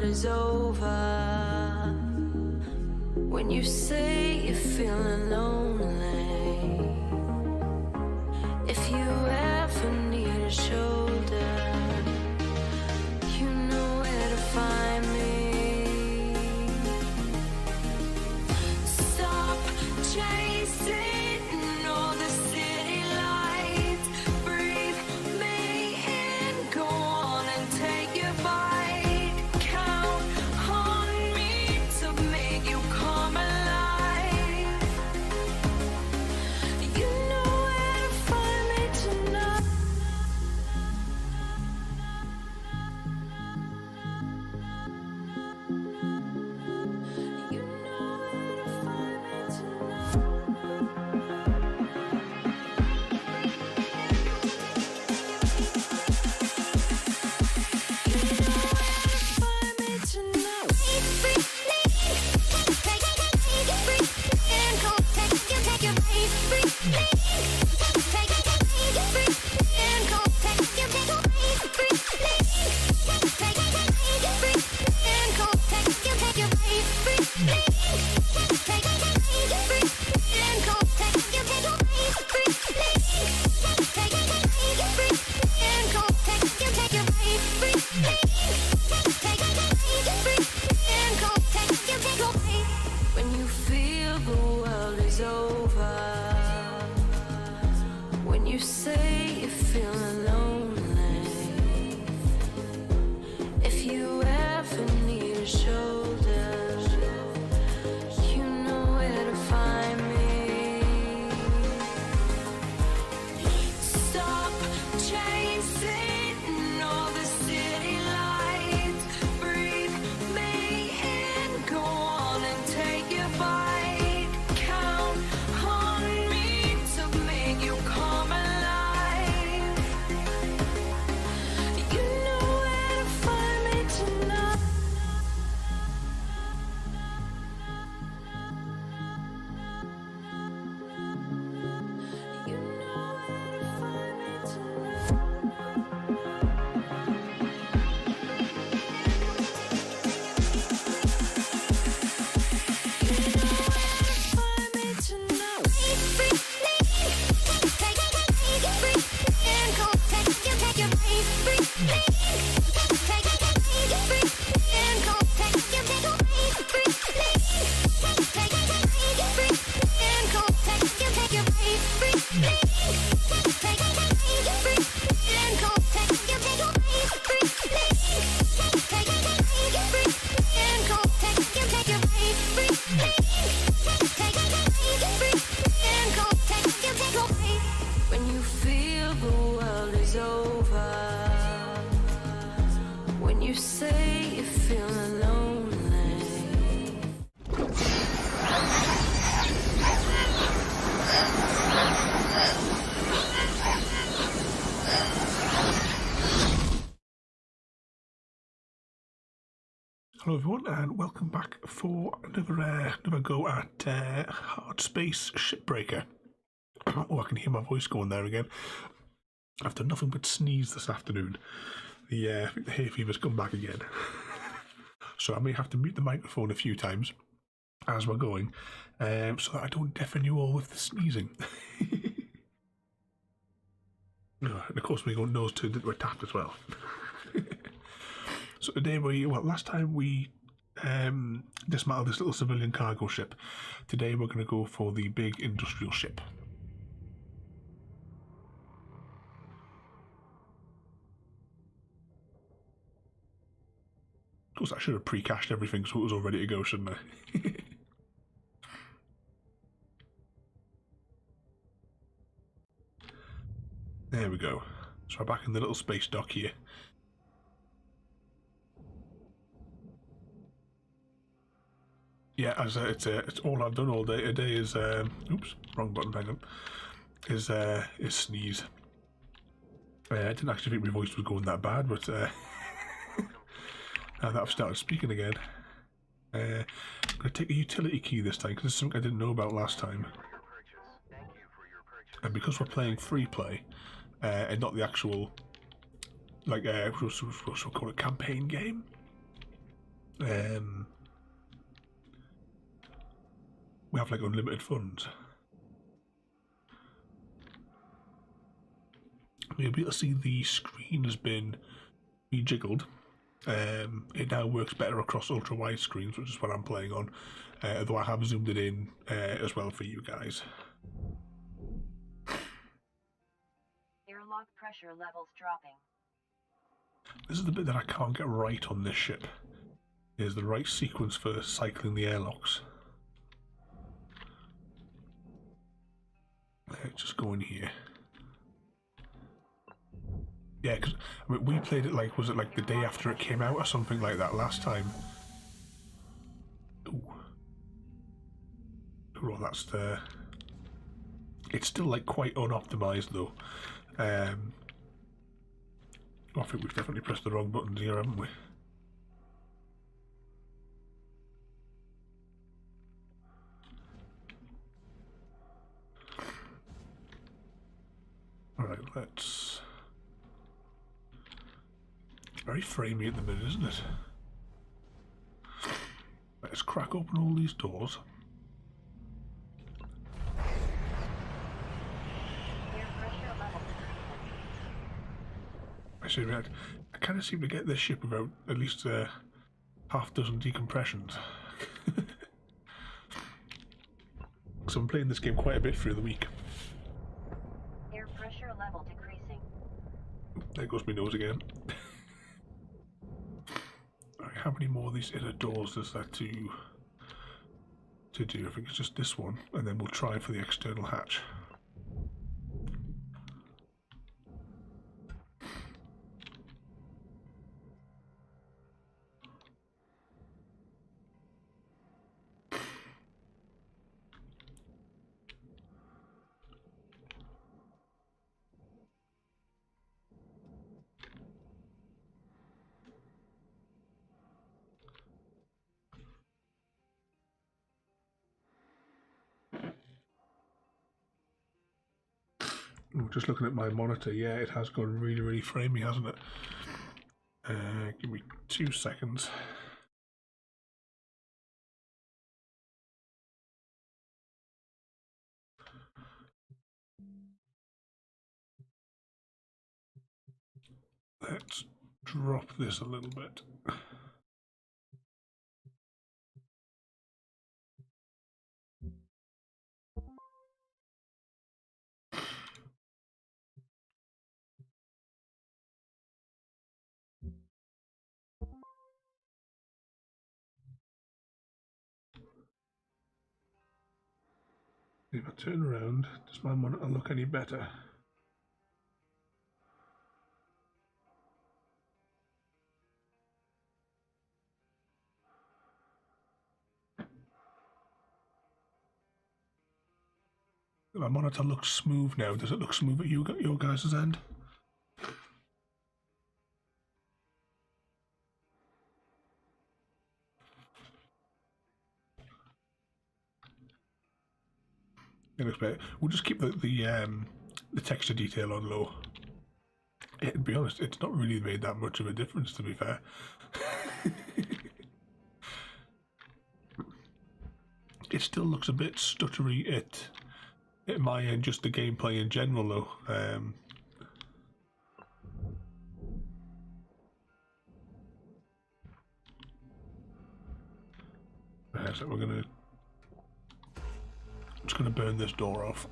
is over, when you say you're feeling lonely, if you ever need a shoulder, you know where to find me. Stop chasing all the city lights, breathe me in, go on and take your bite, count on me to make you come alive. You know where to find me tonight. You know where to find me tonight. When you feel the world is over, when you say you're feeling lonely, if you ever need a shoulder, you know where to find me. Stop chasing all the city lights, breathe me in, go on and take your bite, count on me to make you come alive. You know where to find me tonight. You know where to find me tonight. Find me tonight. When you feel the world is over, when you say you're feeling lonely. Hello everyone and welcome back for another go at Hardspace Shipbreaker. Oh, I can hear my voice going there again. I've done nothing but sneeze this afternoon. The hay fever's come back again. So I may have to mute the microphone a few times as we're going, so that I don't deafen you all with the sneezing. Oh, and of course we got nose turned into a tap as well. So today last time we dismantled this little civilian cargo ship. Today we're going to go for the big industrial ship. Of course I should have pre-cached everything so it was all ready to go, shouldn't I? There we go. So we're back in the little space dock here. Yeah, as it's all I've done all day today is oops, wrong button, hang on. Is sneeze. I didn't actually think my voice was going that bad, but now that I've started speaking again, I'm going to take a utility key this time because it's something I didn't know about last time. And because we're playing free play and not the actual, like, we'll call it campaign game. we have like unlimited funds. You'll be able to see the screen has been rejiggled. It now works better across ultra wide screens, which is what I'm playing on, though I have zoomed it in as well for you guys. Airlock pressure levels dropping. This is the bit that I can't get right on this ship. Is the right sequence for cycling the airlocks. Just go in here. Yeah, because I mean, we played it like, was it like the day after it came out or something like that last time? Ooh. Well, that's the... It's still like quite unoptimized though. I think we've definitely pressed the wrong buttons here, haven't we? Alright, let's... It's very framey at the minute, isn't it? Let's crack open all these doors. I kind of seem to get this ship without at least a half dozen decompressions. So I'm playing this game quite a bit through the week. Air pressure level decreasing. There goes my nose again. Alright, how many more of these inner doors is that to do? I think it's just this one, and then we'll try for the external hatch. Just looking at my monitor, yeah, it has gone really, really framey, hasn't it? Give me 2 seconds. Let's drop this a little bit. If I turn around, does my monitor look any better? My monitor looks smooth now. Does it look smooth at your guys' end? It looks better. We'll just keep the texture detail on low. To be honest, it's not really made that much of a difference, to be fair. It still looks a bit stuttery at my end, just the gameplay in general, though. So I'm just gonna burn this door off.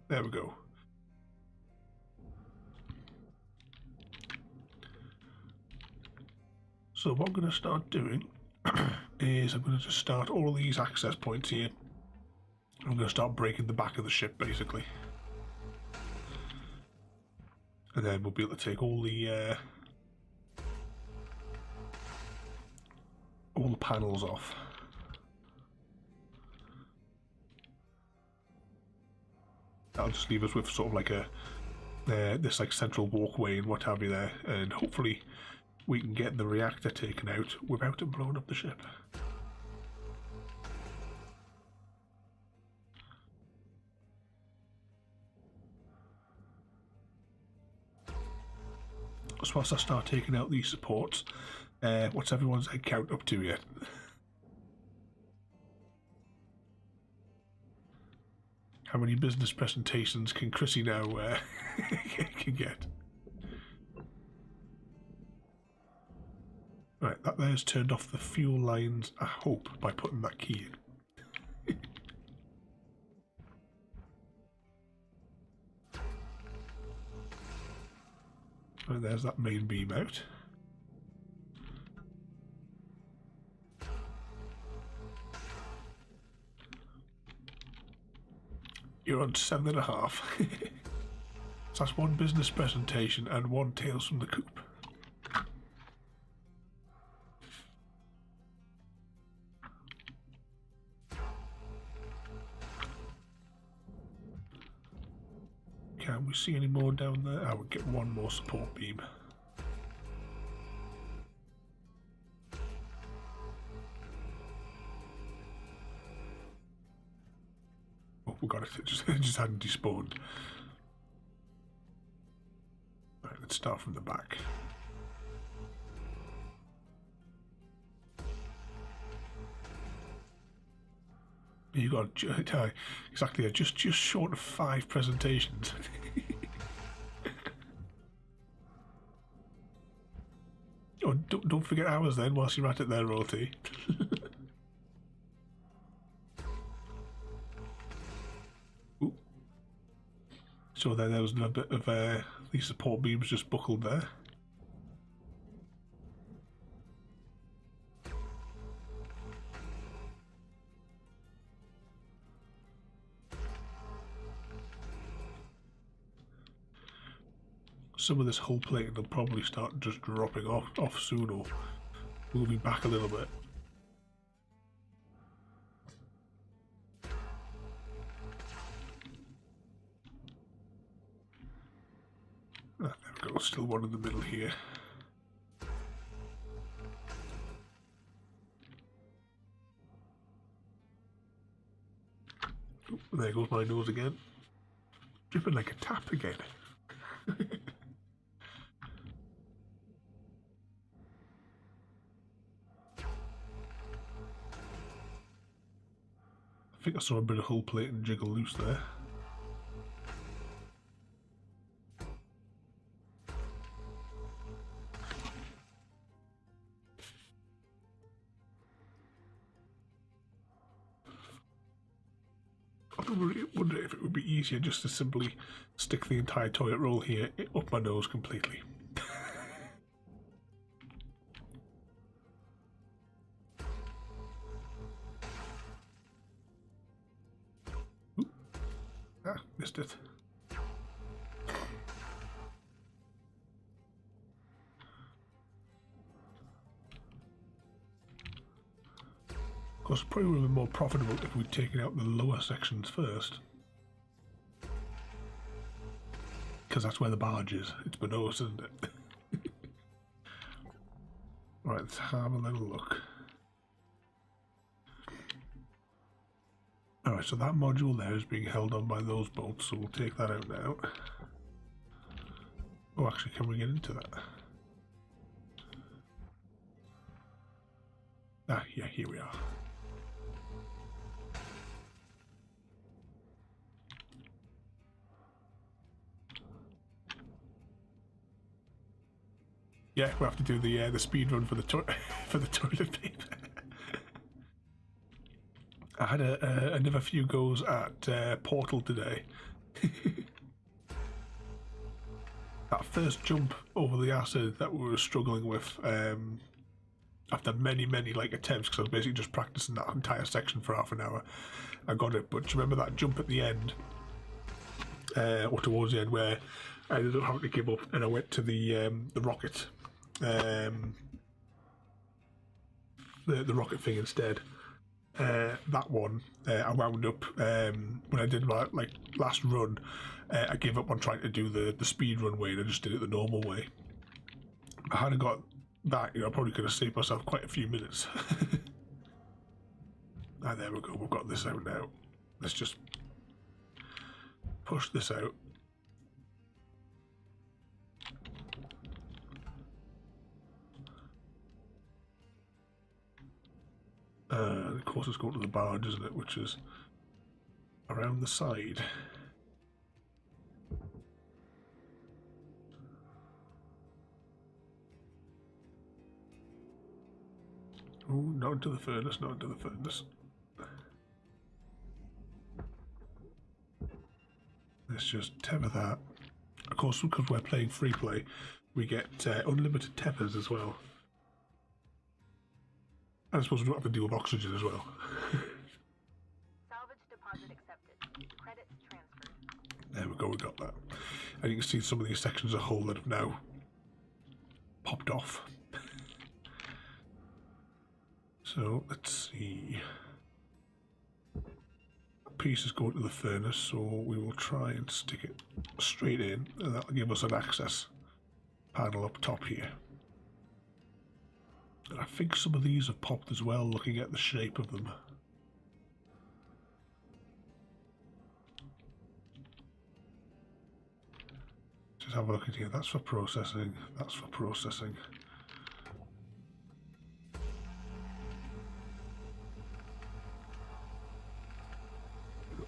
There we go. So what I'm going to start doing is I'm going to just start all these access points here. I'm going to start breaking the back of the ship, basically. And then we'll be able to take all the panels off. That'll just leave us with sort of like this like central walkway and what have you there, and hopefully we can get the reactor taken out without it blowing up the ship. So whilst I start taking out these supports, what's everyone's head count up to yet? How many business presentations can Chrissy now can get? Right, that there's turned off the fuel lines, I hope, by putting that key in. Right, there's that main beam out. You're on 7.5. So that's one business presentation and one Tales from the Coop. Can we see any more down there? I would get one more support beam. Oh, we got it. It just hadn't despawned. Right, let's start from the back. You got exactly just short of 5 presentations. Oh, don't forget ours then, whilst you're at it there, Royalty. So there was a bit of these support beams just buckled there. Some of this hull plating will probably start just dropping off soon or moving back a little bit. Ah, there we go, still one in the middle here. Oh, there goes my nose again. Dripping like a tap again. I think I saw a bit of hull plating jiggle loose there. I wonder if it would be easier just to simply stick the entire toilet roll here up my nose completely. Ah, missed it. Of course, it probably would have been more profitable if we'd taken out the lower sections first. Because that's where the barge is. It's below us, isn't it? Right, let's have a little look. Alright, so that module there is being held on by those bolts, so we'll take that out now. Oh, actually, can we get into that? Ah, yeah, here we are. Yeah, we have to do the speed run for the for the toilet paper. I had another few goes at Portal today. That first jump over the acid that we were struggling with after many like attempts, because I was basically just practicing that entire section for half an hour. I got it, but do you remember that jump at the end, or towards the end, where I ended up having to give up and I went to the rocket, the rocket thing instead. That one, I wound up when I did my last run. I gave up on trying to do the speed run way, and I just did it the normal way. I hadn't got that, I probably could have saved myself quite a few minutes. Ah, there we go. We've got this out now. Let's just push this out. Of course, it's going to the barge, isn't it? Which is around the side. Oh, not into the furnace, not into the furnace. Let's just tether that. Of course, because we're playing free play, we get unlimited tethers as well. I suppose we don't have to deal with oxygen as well. Salvage deposit accepted. Credits transferred. There we go, we got that. And you can see some of these sections of hull that have now popped off. So let's see. That piece is going to the furnace, so we will try and stick it straight in, and that'll give us an access panel up top here. And I think some of these have popped as well, looking at the shape of them. Just have a look at here. That's for processing. That's for processing.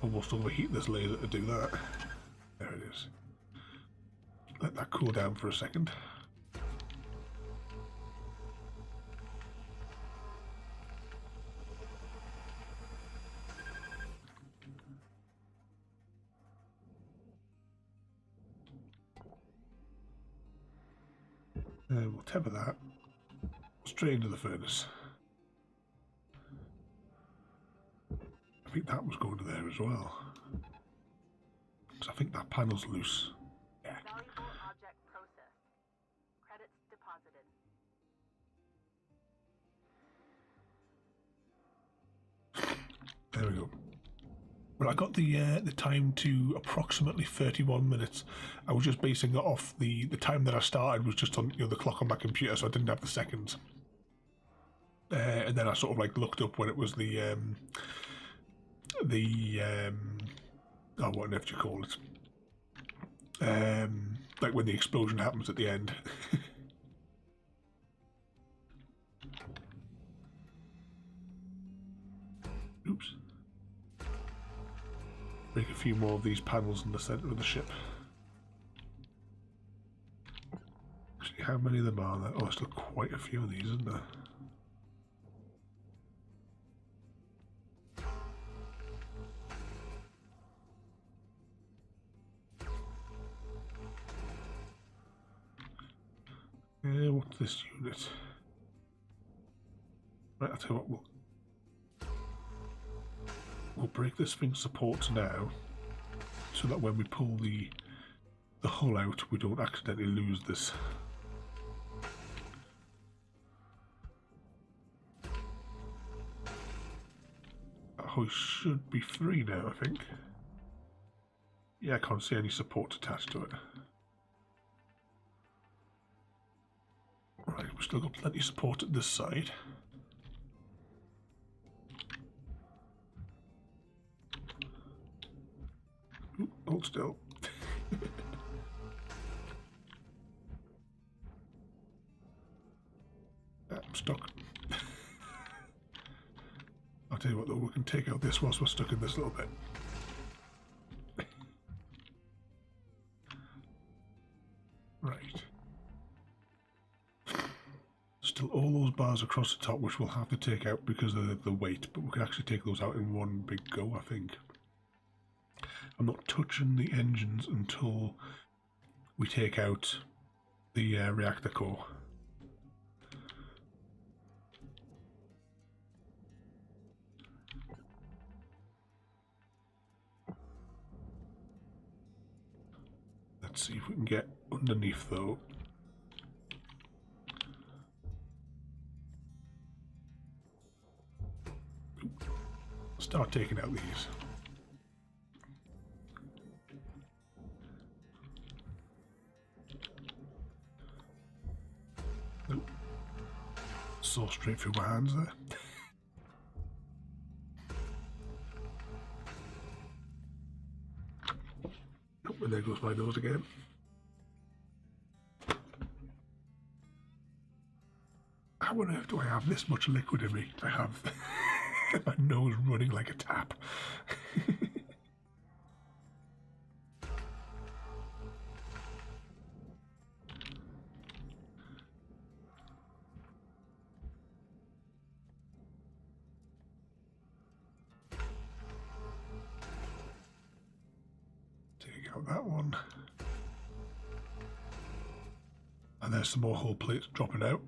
Almost overheat this laser to do that. There it is. Let that cool down for a second. And we'll tether that straight into the furnace. I think that was going to there as well. Because I think that panel's loose. Yeah. Valuable object processed. Credits deposited. There we go. Well, I got the time to approximately 31 minutes. I was just basing it off the time that I started was just on the clock on my computer, so I didn't have the seconds. And then I sort of like looked up when it was oh, what on earth do you call it? Like when the explosion happens at the end. Oops. Make a few more of these panels in the center of the ship. Actually, how many of them are there? Oh, there's still quite a few of these, isn't there? What's this unit? Right, I'll tell you what, we'll break this thing's supports now, so that when we pull the hull out, we don't accidentally lose this. That hoist should be free now, I think. Yeah, I can't see any support attached to it. Right, we've still got plenty of support at this side. Ooh, hold still. I'm stuck. I'll tell you what though, we can take out this whilst we're stuck in this little bit. Right. Still all those bars across the top which we'll have to take out because of the weight, but we can actually take those out in one big go, I think. I'm not touching the engines until we take out the reactor core. Let's see if we can get underneath though. Start taking out these. Nope. Saw straight through my hands there. Nope, and there goes my nose again. How on earth do I have this much liquid in me? I have. My nose running like a tap. Take out that one. And there's some more hull plates dropping out.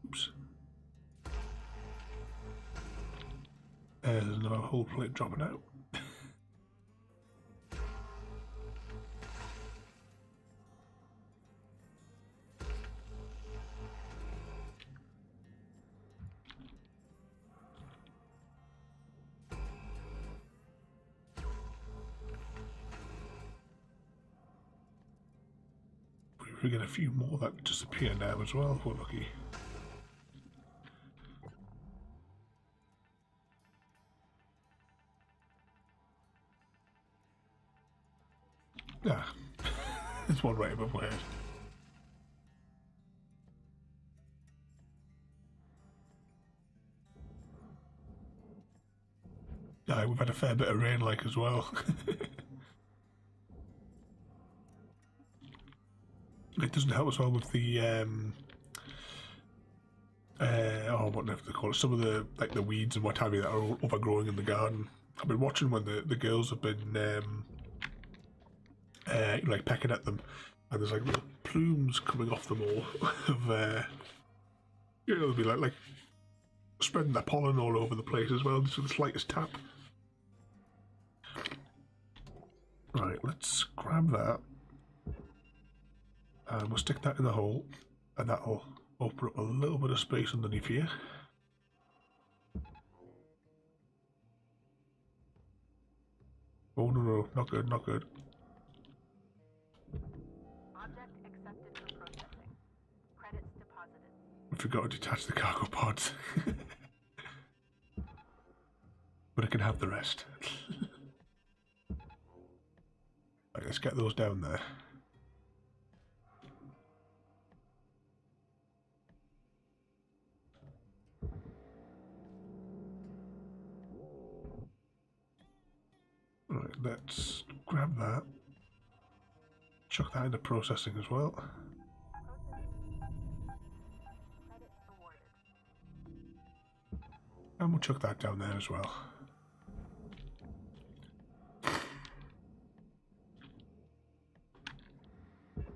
Oops. There's another hull plate dropping out. We get a few more that disappear now as well, if we're lucky. Ah, there's one right above my head. Ah, we've had a fair bit of rain like as well. It doesn't help as well with the oh, whatever they call it, some of the like the weeds and what have you that are overgrowing in the garden. I've been watching when the girls have been like pecking at them, and there's like little plumes coming off them all of you know, they'll be like spreading their pollen all over the place as well, just with the slightest tap. Right, let's grab that. And we'll stick that in the hole, and that'll open up a little bit of space underneath here. Oh no, not good, not good. Object accepted for processing. Credits deposited. I forgot to detach the cargo pods. But I can have the rest. Right, let's get those down there. Right, let's grab that. Chuck that into processing as well. Credits awarded. And we'll chuck that down there as well.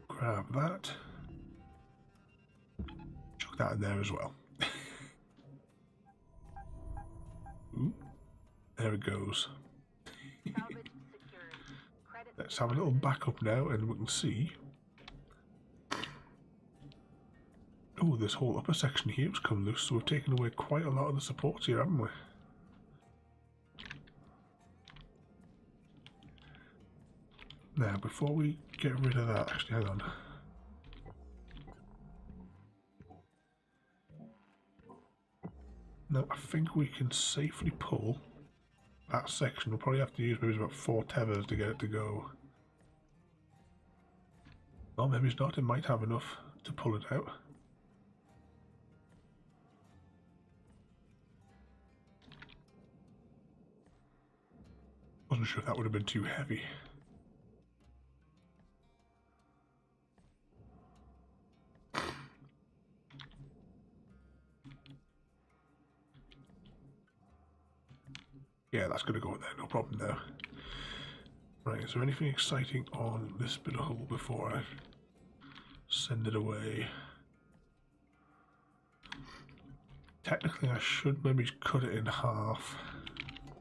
Grab that. Chuck that in there as well. Ooh, there it goes. Salvage secured. Credits Let's have a little backup now and we can see. Oh, this whole upper section here has come loose, so we've taken away quite a lot of the supports here, haven't we? Now, before we get rid of that, actually, hang on. No, I think we can safely pull that section. We'll probably have to use maybe about 4 tethers to get it to go. Well, maybe it's not. It might have enough to pull it out. Wasn't sure if that would have been too heavy. Yeah, that's going to go in there, no problem there. Right, is there anything exciting on this bit of hull before I send it away? Technically, I should maybe cut it in half.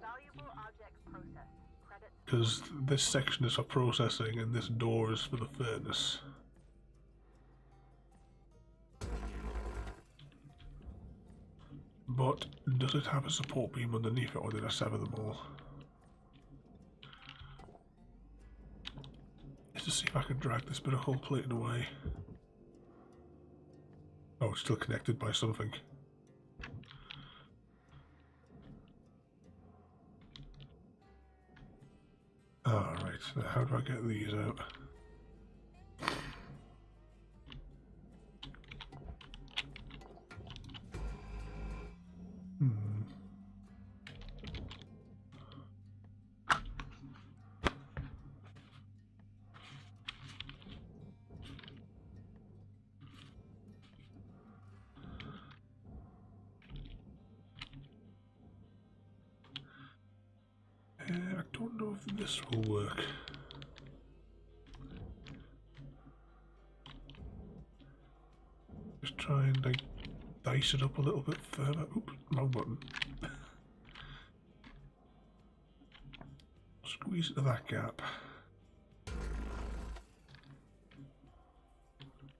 valuable objects processed. Credits Because this section is for processing and this door is for the furnace. But does it have a support beam underneath it, or did I sever them all? Let's just see if I can drag this bit of hull plating away. Oh, it's still connected by something. Alright, so how do I get these out? I don't know if this will work. Just try and like dice it up a little bit further. Oops, wrong button. Squeeze into that gap.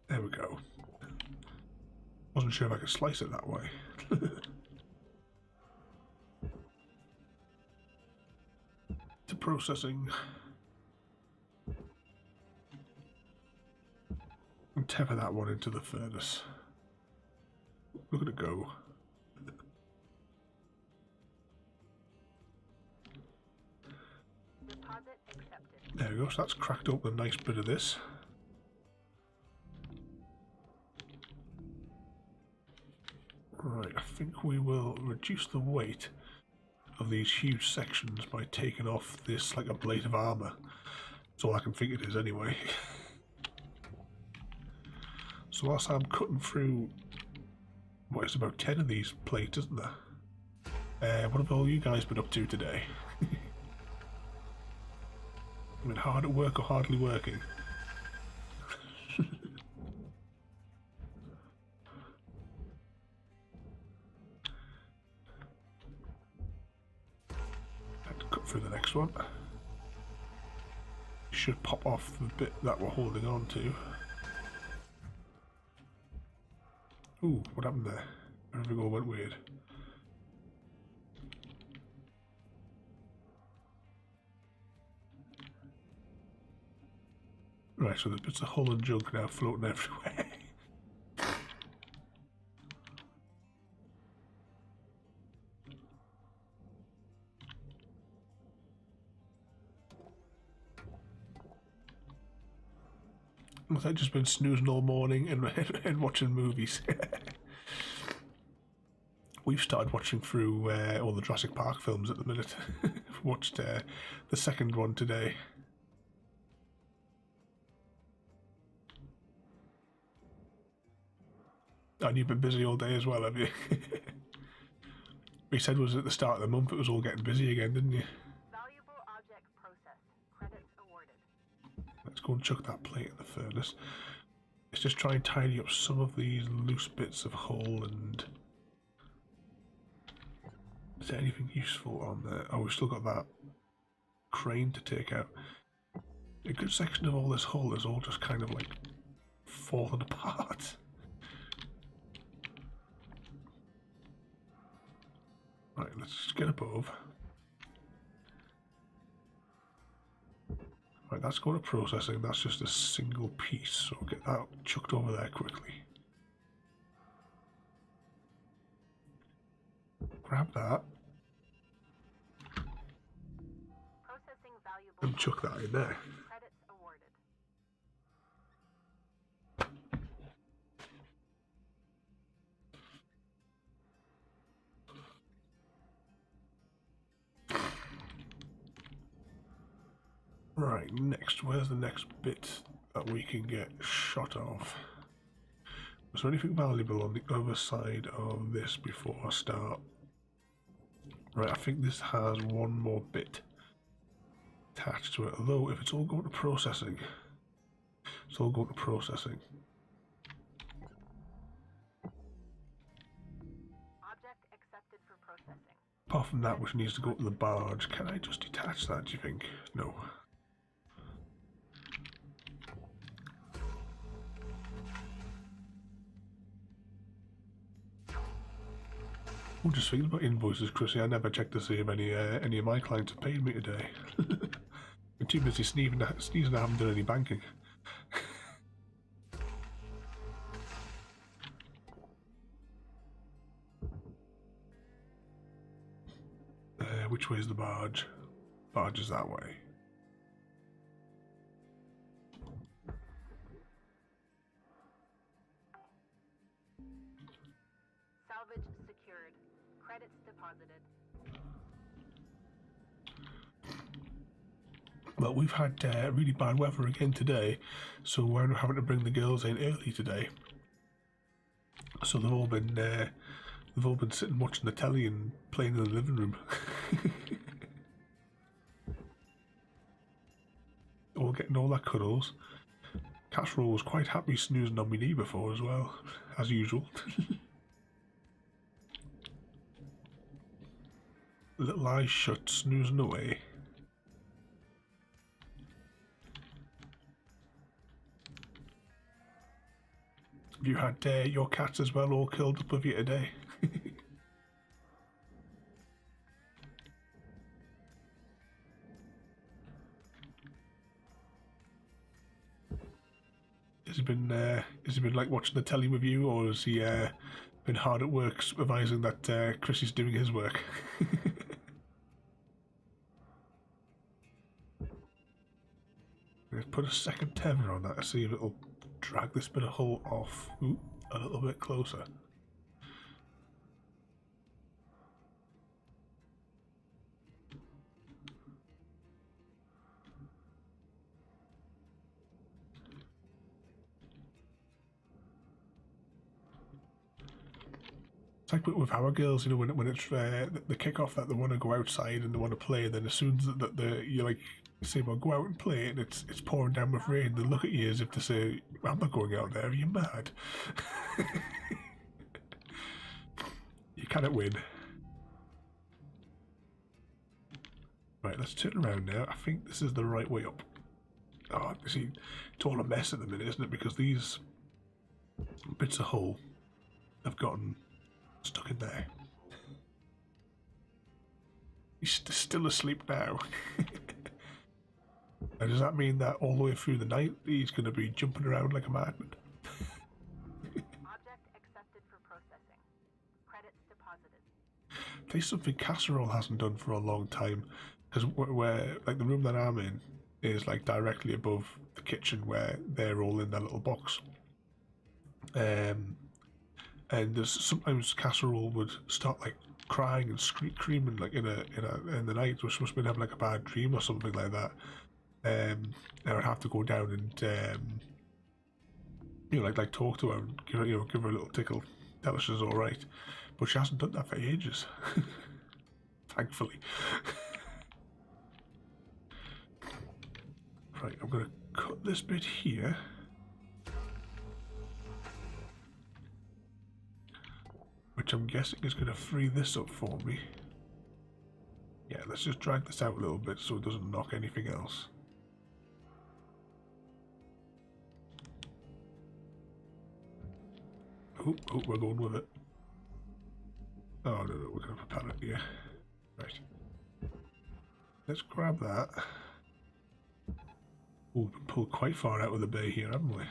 There we go. Wasn't sure if I could slice it that way. To processing. And tether that one into the furnace. Look at it go. Deposit accepted. There we go, so that's cracked open a nice bit of this. Right, I think we will reduce the weight of these huge sections by taking off this like a plate of armour. That's all I can think it is anyway. So whilst I'm cutting through, what is about 10 of these plates, isn't there? What have all you guys been up to today? I mean, hard at work or hardly working? Cut through the next one. Should pop off the bit that we're holding on to. Ooh, what happened there? Everything all went weird. Right, so there's bits of hull and junk now floating everywhere. I've just been snoozing all morning and watching movies. We've started watching through all the Jurassic Park films at the minute. Watched the second one today. And you've been busy all day as well, have you? We said was at the start of the month it was all getting busy again, didn't you? Valuable object processed. Credits awarded. Let's go and chuck that plate in the furnace. Let's just try and tidy up some of these loose bits of hull and... Is there anything useful on there? Oh, we've still got that crane to take out. A good section of all this hull is all just kind of like falling apart. Right, let's just get above. Right, that's going to processing. That's just a single piece, so get that chucked over there quickly. Grab that. Processing valuable And chuck that in there. credits awarded. Right, next, where's the next bit that we can get shot of? Is there anything valuable on the other side of this before I start? Right, I think this has one more bit attached to it, although if it's all going to processing, it's all going to processing. Object accepted for processing. Apart from that, which needs to go to the barge, can I just detach that, do you think? No. I'm just thinking about invoices, Chrissy. I never checked to see if any of my clients have paid me today. I'm too busy sneezing. I haven't done any banking. Which way is the barge? Barge is that way. Credits deposited. Well, we've had really bad weather again today, so we're having to bring the girls in early today. So they've all been sitting watching the telly and playing in the living room. All getting all their cuddles. Casserole was quite happy snoozing on my knee before as well, as usual. Little eyes shut, snoozing away. Have you had your cats as well all curled up with you today? Has he been like watching the telly with you, or has he been hard at work supervising that Chris is doing his work? Let's put a second tether on that to see if it'll drag this bit of hull off a little bit closer. It's like with our girls, you know, when it's the kick-off that they want to go outside and they want to play, and then as soon as you like say, well, go out and play, and it's pouring down with rain, they look at you as if to say, I'm not going out there, are you mad? You cannot win. Right, let's turn around now. I think this is the right way up. Oh, you see, it's all a mess at the minute, isn't it? Because these bits of hull have gotten stuck in there. He's still asleep now. Now, does that mean that all the way through the night he's going to be jumping around like a madman? Object accepted for processing. Credits deposited. There's something Casserole hasn't done for a long time, because where like the room that I'm in is like directly above the kitchen where they're all in their little box. And there's sometimes Casserole would start like crying and screaming like in the night, which must have been having like a bad dream or something like that. I would have to go down and you know, like talk to her and give her a little tickle, tell her she's all right. But she hasn't done that for ages, thankfully. Right, I'm gonna cut this bit here. Which I'm guessing is going to free this up for me. Yeah, let's just drag this out a little bit so it doesn't knock anything else. Oh, we're going with it. Oh, no, we're going to propel it, yeah. Right. Let's grab that. Oh, we've been pulled quite far out of the bay here, haven't we?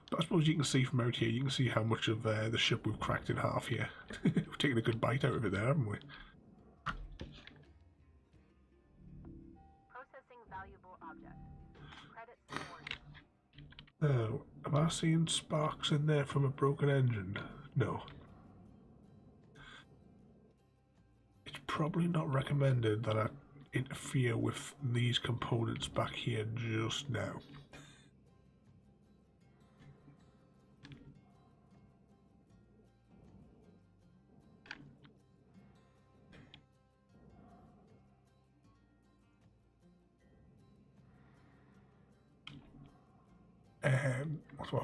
But I suppose you can see from out here, you can see how much of the ship we've cracked in half here. We've taken a good bite out of it there, haven't we? Processing valuable object. Credits awarded. Now, am I seeing sparks in there from a broken engine? No. It's probably not recommended that I interfere with these components back here just now.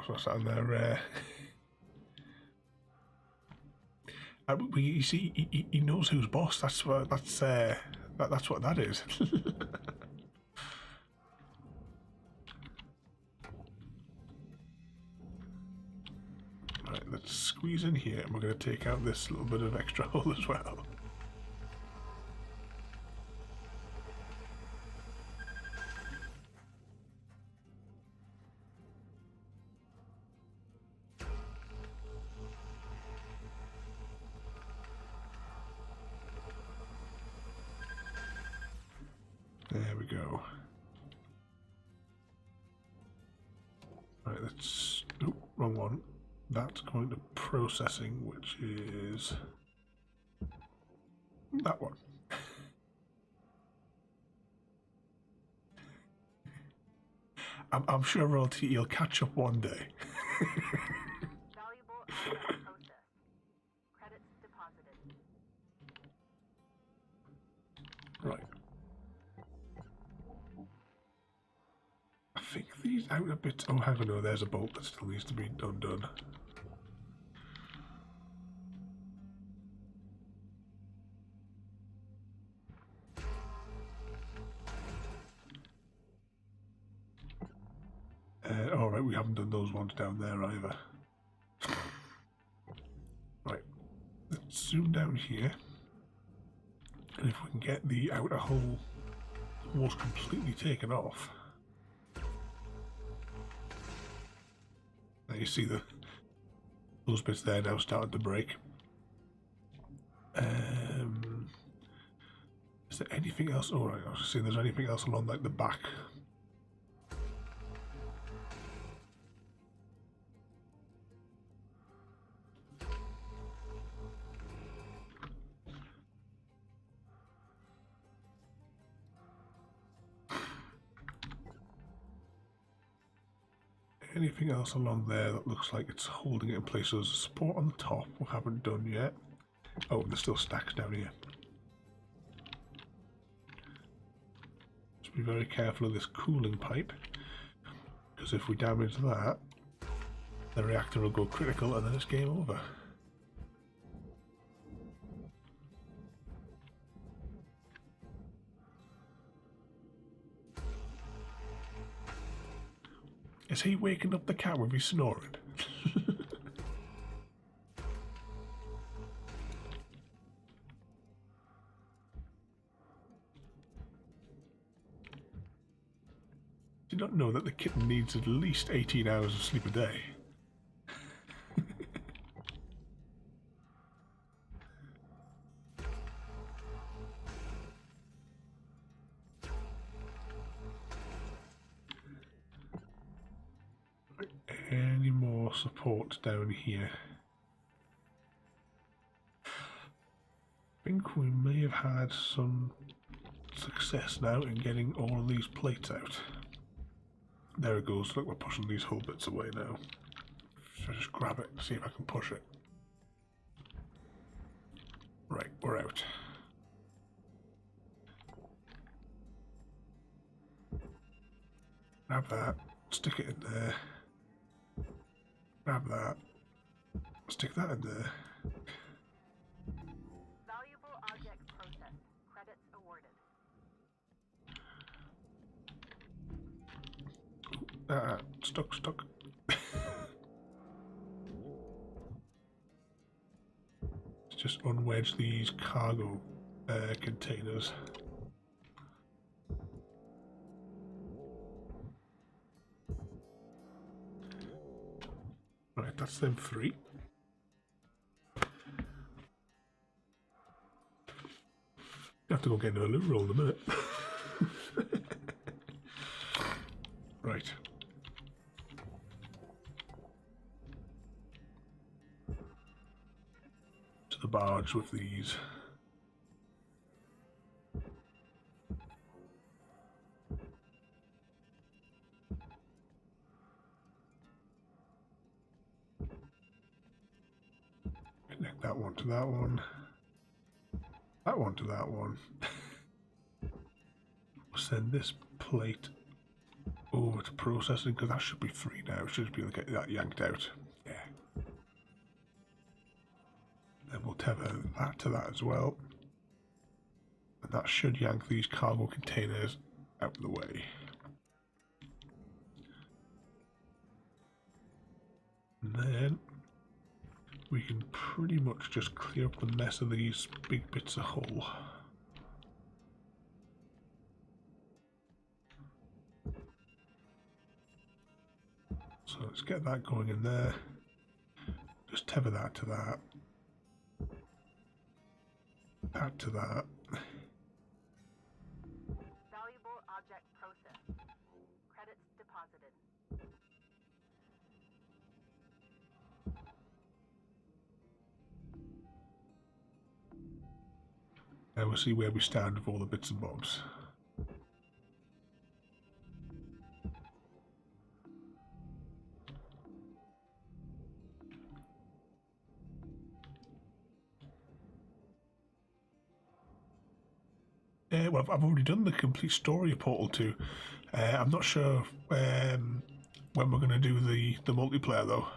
What's on there? You see, he knows who's boss. That's what that is. Right, let's squeeze in here, and we're going to take out this little bit of extra hull as well. There we go. Right, let's... Oh, wrong one. That's going to processing, which is that one. I'm sure Royalty, you'll catch up one day. Valuable asset processed. Credits deposited. Right. I think these outer bits... Oh, hang on, no, there's a bolt that still needs to be undone. Alright, we haven't done those ones down there either. Right, let's zoom down here. And if we can get the outer hull almost completely taken off. Now you see those bits there now starting to break. Is there anything else? Oh, right, I was just seeing there's anything else along like the back. Anything else along there that looks like it's holding it in place? So there's a support on the top we haven't done yet. Oh, there's still stacks down here. Just be very careful of this cooling pipe, because if we damage that, the reactor will go critical and then it's game over. Is he waking up the cat with his snoring? Do you not know that the kitten needs at least 18 hours of sleep a day? Any more support down here? I think we may have had some success now in getting all of these plates out. There it goes. Look, we're pushing these whole bits away now. So just grab it and see if I can push it. Right, we're out. Grab that, stick it in there. Grab that, stick that in there. Valuable object processed. Credits awarded. Stuck. Let's just unwedge these cargo containers. Right, that's them three. You have to go get another loo roll in a minute. Right. To the barge with these. Connect that one to that one. That one to that one. We'll send this plate over to processing, because that should be free now. Should be able to get that yanked out. Yeah. Then we'll tether that to that as well. And that should yank these cargo containers out of the way. And then we can pretty much just clear up the mess of these big bits of hull. So let's get that going in there. Just tether that to that. That to that. Valuable object processed. Credits deposited. We'll see where we stand with all the bits and bobs. Well, I've already done the complete story of Portal 2. I'm not sure when we're going to do the multiplayer though.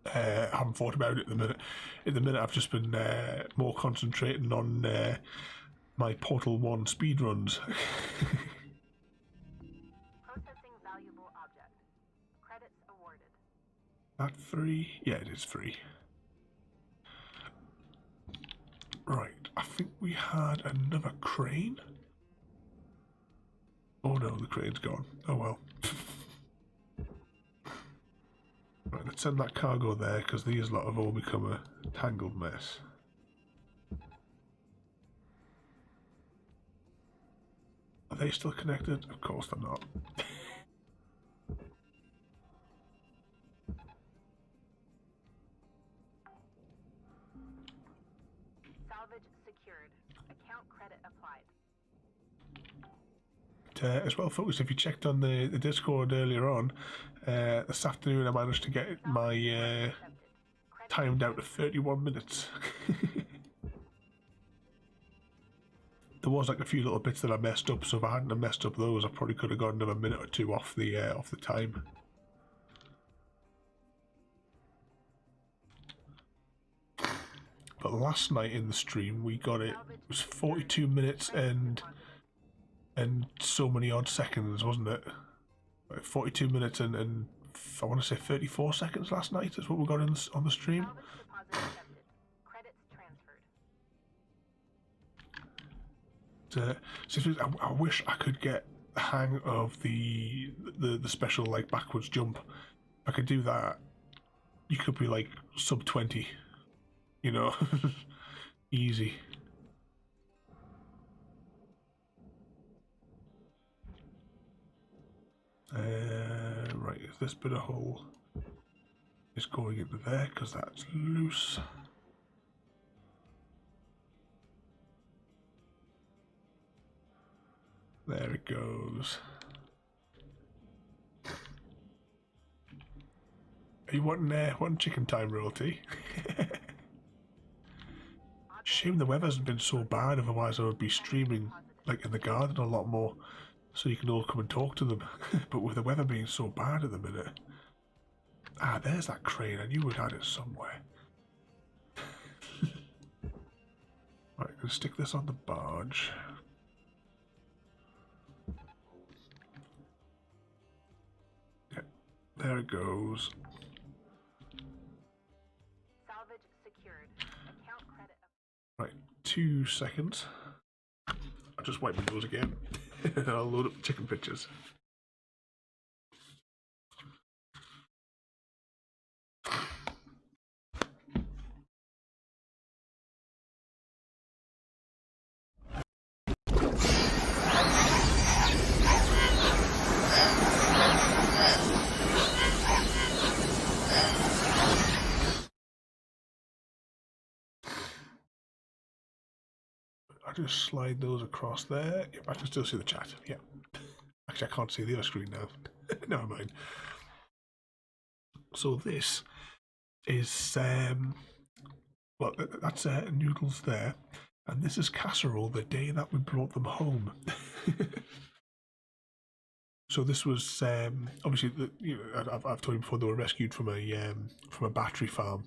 I haven't thought about it at the minute. At the minute, I've just been more concentrating on my Portal 1 speedruns. Processing valuable object. Credits awarded. That free? Yeah, it is free. Right, I think we had another crane. Oh no, the crane's gone. Oh well. Right, let's send that cargo there because these lot have all become a tangled mess. Are they still connected? Of course they're not. Salvage secured. Account credit applied. As well, folks, if you checked on the Discord earlier on, this afternoon I managed to get my time down to 31 minutes. There was like a few little bits that I messed up, so if I hadn't have messed up those, I probably could have got another minute or two off the time. But last night in the stream we got it was 42 minutes and so many odd seconds, wasn't it? 42 minutes and I want to say 34 seconds last night is what we got on the stream. Salvage deposit accepted. Credits transferred. So I wish I could get the hang of the special like backwards jump. If I could do that, you could be like sub 20, you know, easy. Right, is this bit of hole is going into there because that's loose. There it goes. Are you wanting chicken time, royalty? Shame the weather hasn't been so bad, otherwise I would be streaming like in the garden a lot more, so you can all come and talk to them. But with the weather being so bad at the minute. Ah, there's that crane. I knew we'd had it somewhere. Right, I'm gonna stick this on the barge. Yep, there it goes. Salvage secured. Account credit. Right, 2 seconds. I'll just wipe my nose again. And I'll load up the chicken pictures. I just slide those across there. Yep, I can still see the chat. Yeah. Actually, I can't see the other screen now. Never mind. So this is well, that's noodles there, and this is casserole. The day that we brought them home. So this was obviously I've told you before they were rescued from a battery farm,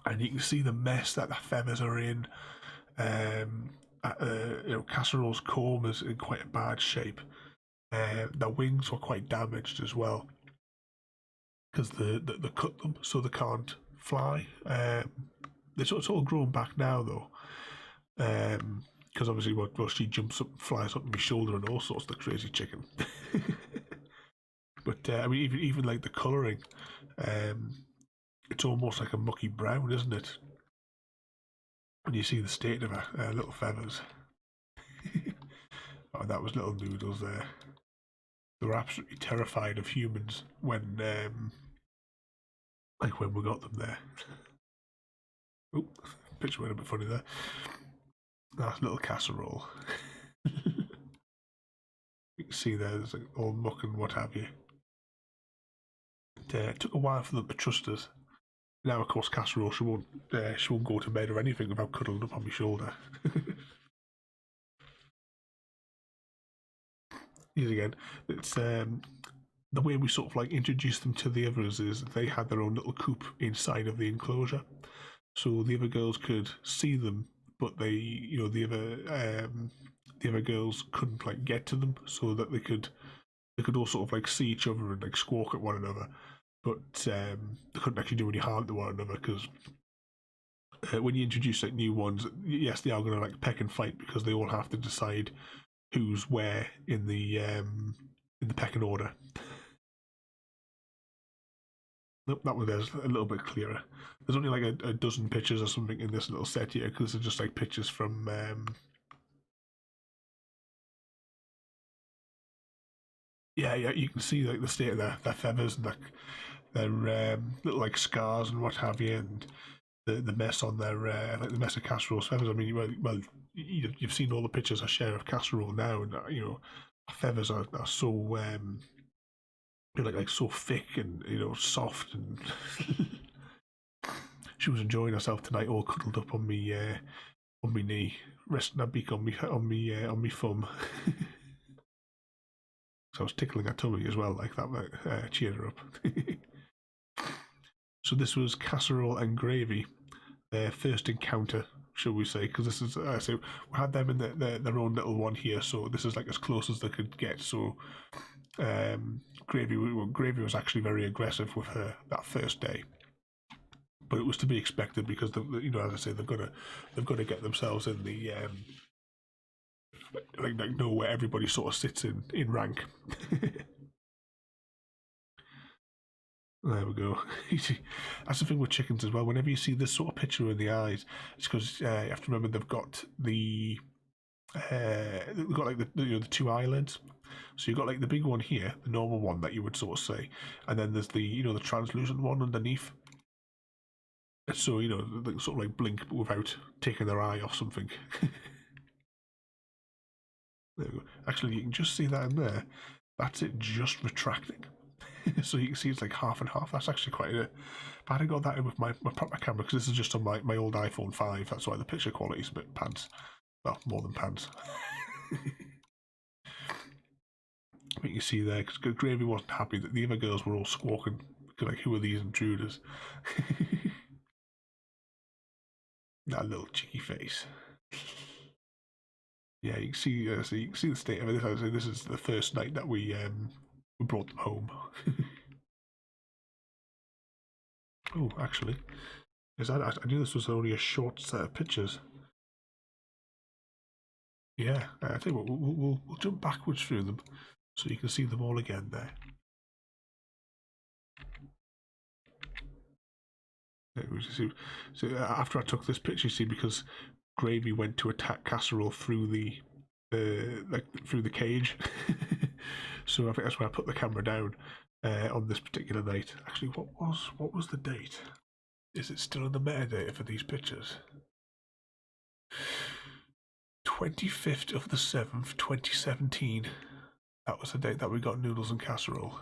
and you can see the mess that the feathers are in. Casserole's comb is in quite a bad shape. Their wings were quite damaged as well because they cut them so they can't fly. It's all grown back now though, because obviously she jumps up and flies up on my shoulder and all sorts of the crazy chicken. But I mean, even like the colouring, it's almost like a mucky brown, isn't it? When you see the state of her little feathers. Oh, that was little noodles there. They were absolutely terrified of humans when we got them there. Oh, picture went a bit funny there. Nice little casserole. You can see there's like all muck and what have you. It took a while for them to trust us. Now, of course, casserole, she won't go to bed or anything without cuddling up on my shoulder. Here again, it's the way we sort of like introduced them to the others is they had their own little coop inside of the enclosure, so the other girls could see them, but they, the other girls couldn't like get to them, so that they could all sort of like see each other and like squawk at one another, but they couldn't actually do any harm to one another because when you introduce like new ones, yes, they are going to like peck and fight because they all have to decide who's where in the pecking order. Nope, that one there's a little bit clearer. There's only like a dozen pictures or something in this little set here because they're just like pictures from yeah, you can see like the state of their feathers and like their little like scars and what have you, and the mess on their like the mess of Casserole's feathers. I mean, well, you've seen all the pictures I share of Casserole now, and feathers are so like so thick and soft, and she was enjoying herself tonight, all cuddled up on me knee, resting her beak on me thumb. So I was tickling her tummy as well, like that cheered her up. So this was Casserole and Gravy, their first encounter, shall we say, because this is, so we had them in their own little one here, so this is like as close as they could get. So Gravy was actually very aggressive with her that first day, but it was to be expected because as I say, they've got to get themselves in the like know where everybody sort of sits in rank. There we go. That's the thing with chickens as well. Whenever you see this sort of picture in the eyes, it's because you have to remember they've got the the two eyelids. So you've got like the big one here, the normal one that you would sort of say, and then there's the the translucent one underneath. So they sort of like blink but without taking their eye off something. There we go. Actually, you can just see that in there. That's it, just retracting. So you can see it's like half and half. That's actually quite a... I hadn't got that in with my proper camera because this is just on my old iPhone 5. That's why the picture quality is a bit pants. Well, more than pants. But you can see there, because Gravy wasn't happy that the other girls were all squawking. Like, who are these intruders? That little cheeky face. Yeah, you can see. So you can see the state of it. As I say, this is the first night that we brought them home. Oh, actually, I knew this was only a short set of pictures. Yeah, I tell you what, we'll jump backwards through them so you can see them all again there. So after I took this picture, you see, because Gravy went to attack Casserole through the through the cage. So I think that's why I put the camera down on this particular night. Actually, what was the date? Is it still in the metadata for these pictures? 25th of the 7th, 2017. That was the date that we got Noodles and Casserole.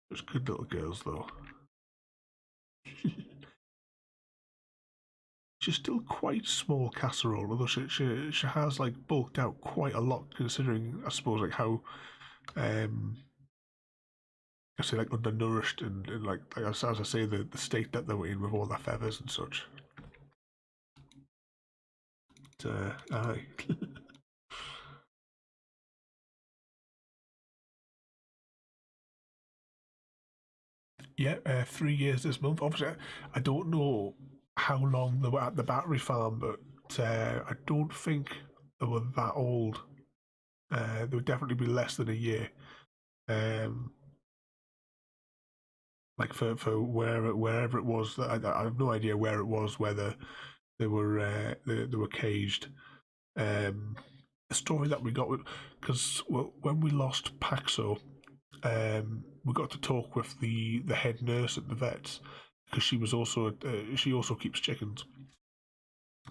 Those good little girls, though. She's still quite small, Casserole, although she has like bulked out quite a lot, considering, I suppose, like how I say, like undernourished and like as I say, the state that they were in with all their feathers and such. But, aye. Yeah, 3 years this month. Obviously, I don't know how long they were at the battery farm, but I don't think they were that old. They would definitely be less than a year. Like for wherever it was, I have no idea where it was, whether they were caged. The story that we got with, because when we lost Paxo, we got to talk with the head nurse at the vets, because she was also she also keeps chickens.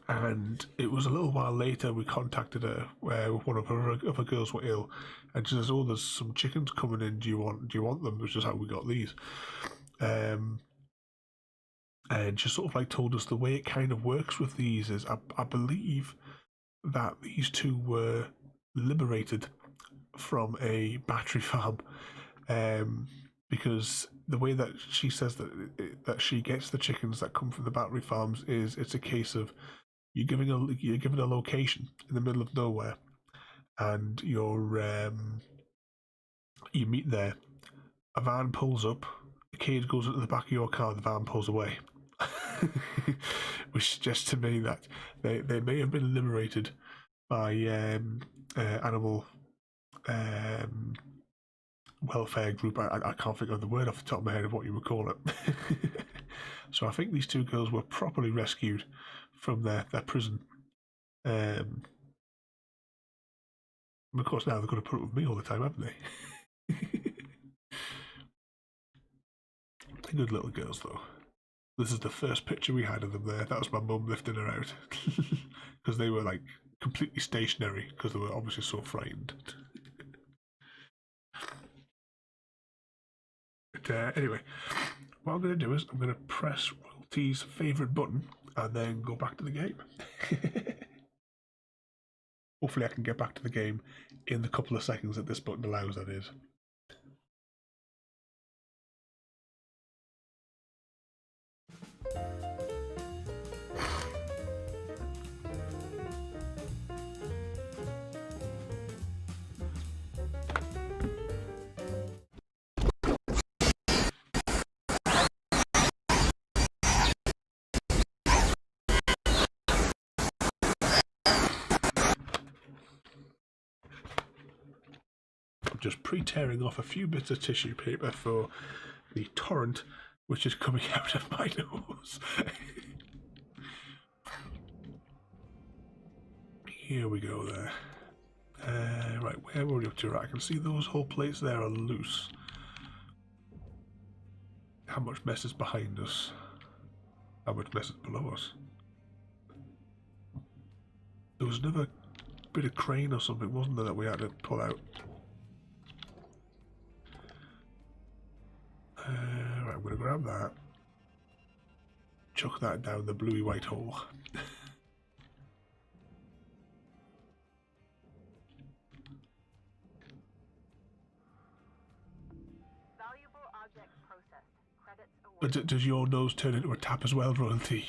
And it was a little while later we contacted her where one of her other girls were ill, and she says, "Oh, there's some chickens coming in. Do you want them?" Which is how we got these. And she sort of like told us the way it kind of works with these is I believe that these two were liberated from a battery farm, because the way that she says that she gets the chickens that come from the battery farms is it's a case of you're given a location in the middle of nowhere, and you meet there. A van pulls up, a cage goes into the back of your car, the van pulls away. Which suggests to me that they may have been liberated by animal welfare group. I can't think of the word off the top of my head of what you would call it. So I think these two girls were properly rescued from their prison. Of course, now they're going to put up with me all the time, haven't they? They're good little girls, though. This is the first picture we had of them there. That was my mum lifting her out. Because they were like completely stationary because they were obviously so frightened. But anyway, what I'm going to do is I'm going to press Royalty's favourite button and then go back to the game. Hopefully I can get back to the game in the couple of seconds that this button allows, that is. Just pre-tearing off a few bits of tissue paper for the torrent which is coming out of my nose. Here we go there. Right, where were we up to? Right, I can see those whole plates there are loose. How much mess is behind us? How much mess is below us? There was another bit of crane or something, wasn't there, that we had to pull out? Right, I'm going to grab that. Chuck that down the bluey white hole. Valuable object processed. Credits awarded. But does your nose turn into a tap as well, Royalty?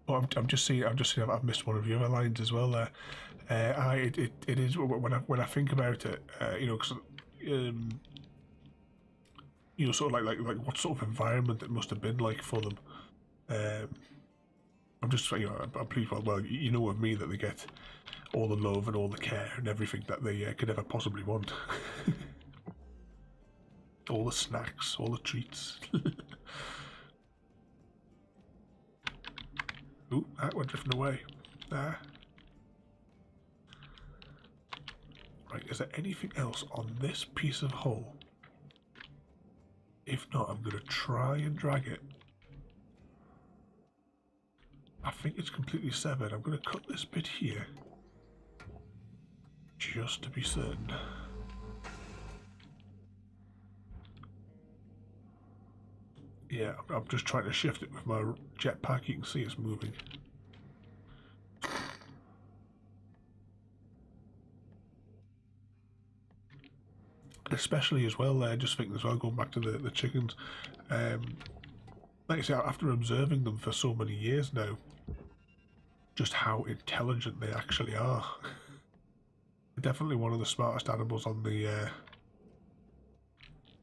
Oh, I'm just seeing. I've missed one of your other lines as well there. It is when I think about it, you know, cause, you know, sort of like what sort of environment it must have been like for them. I'm just, you know, I'm pleased. Well, you know, with me that they get all the love and all the care and everything that they could ever possibly want. All the snacks, all the treats. Ooh, that went drifting away. There. Right, is there anything else on this piece of hull? If not, I'm going to try and drag it. I think it's completely severed. I'm going to cut this bit here. Just to be certain. Yeah, I'm just trying to shift it with my jetpack. You can see it's moving. Especially as well, just thinking as well, going back to the chickens. Like I say, after observing them for so many years now, just how intelligent they actually are. Definitely one of the smartest animals on the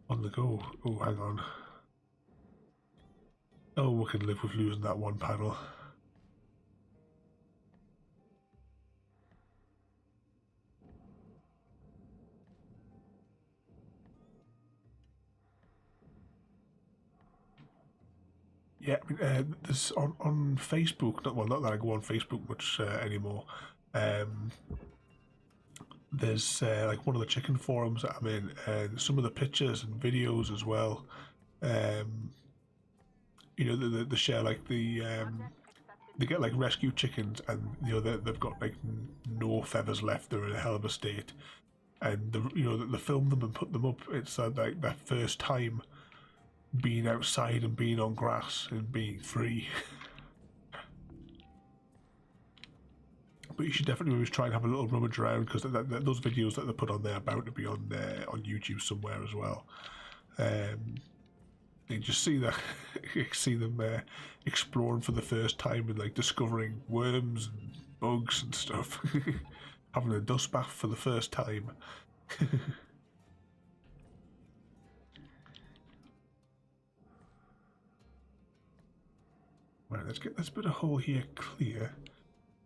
go. Oh, hang on. Oh, we can live with losing that one panel. Yeah, I mean, there's on Facebook. Not that I go on Facebook much anymore. There's like one of the chicken forums that I'm in, and some of the pictures and videos as well. you know, they share like the they get like rescue chickens, and you know they've got like no feathers left. They're in a hell of a state, and you know they film them and put them up. It's like their first time being outside and being on grass and being free. But you should definitely always try and have a little rummage around, because those videos that they put on there are bound to be on YouTube somewhere as well. You just see that, see them exploring for the first time and like discovering worms and bugs and stuff, having a dust bath for the first time. Right, let's get this bit of hole here clear.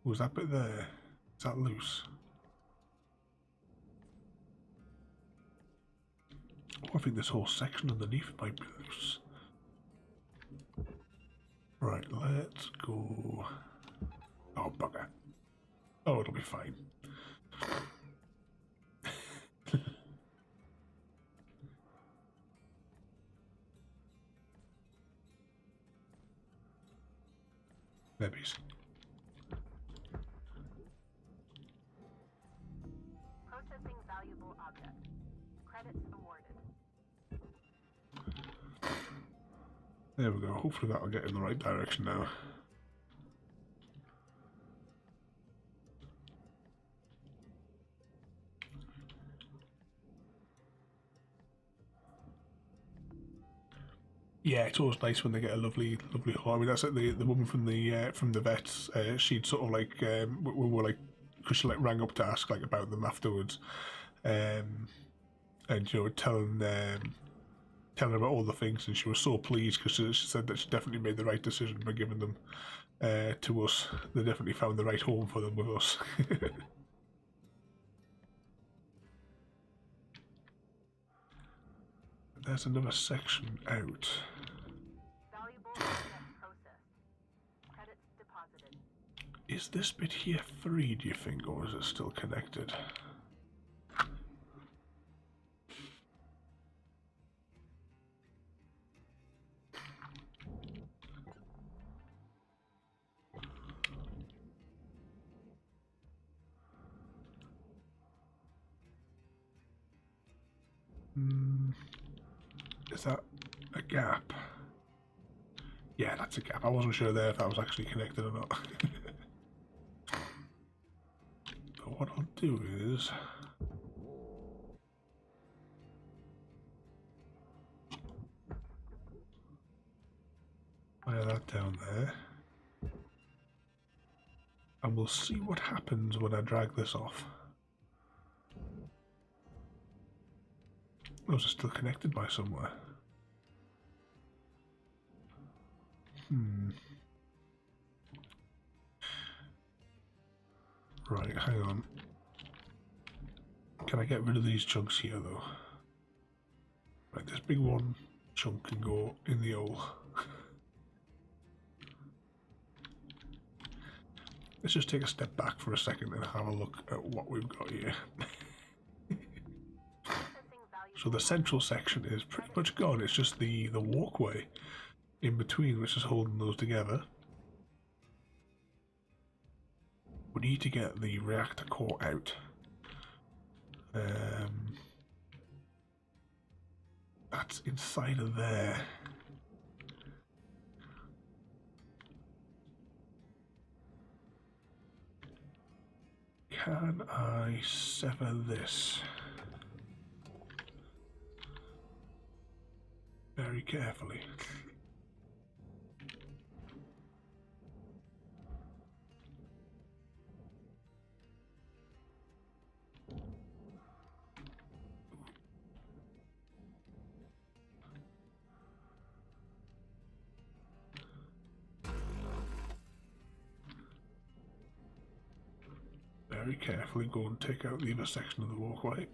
Was that bit there? Is that loose? Oh, I think this whole section underneath might be loose. Right, let's go. Oh, bugger. Oh, it'll be fine. Babies. Processing valuable object. Credits awarded. There we go. Hopefully that'll get in the right direction now. Yeah, it's always nice when they get a lovely haul. I mean, that's like the woman from the vets. She'd sort of like we were like, because she like rang up to ask like about them afterwards, and you know telling her about all the things, and she was so pleased because she said that she definitely made the right decision by giving them to us. They definitely found the right home for them with us. There's another section out. Valuable object processed. Credits deposited. Is this bit here free, do you think, or is it still connected? Is that a gap? Yeah, that's a gap. I wasn't sure there if that was actually connected or not. But what I'll do is... wire that down there. And we'll see what happens when I drag this off. Those are still connected by somewhere. Right, hang on. Can I get rid of these chunks here, though? Right, this big one chunk can go in the hole. Let's just take a step back for a second and have a look at what we've got here. So the central section is pretty much gone. It's just the walkway in between which is holding those together. We need to get the reactor core out. That's inside of there. Can I sever this? Very carefully. Very carefully go and take out the other section of the walkway.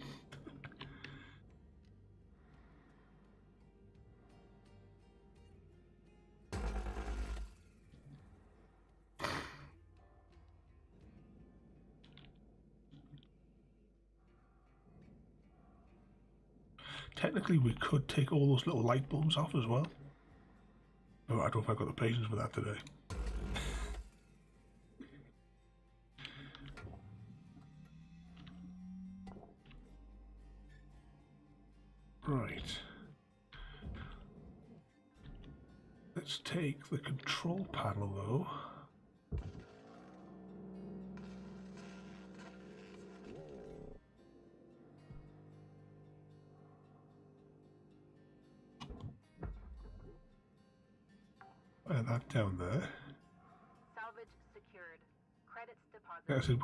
Technically, we could take all those little light bulbs off as well, But I don't know if I've got the patience for that today. Right. Let's take the control panel though. And that down there. Salvage secured. Credits deposited. Like I said,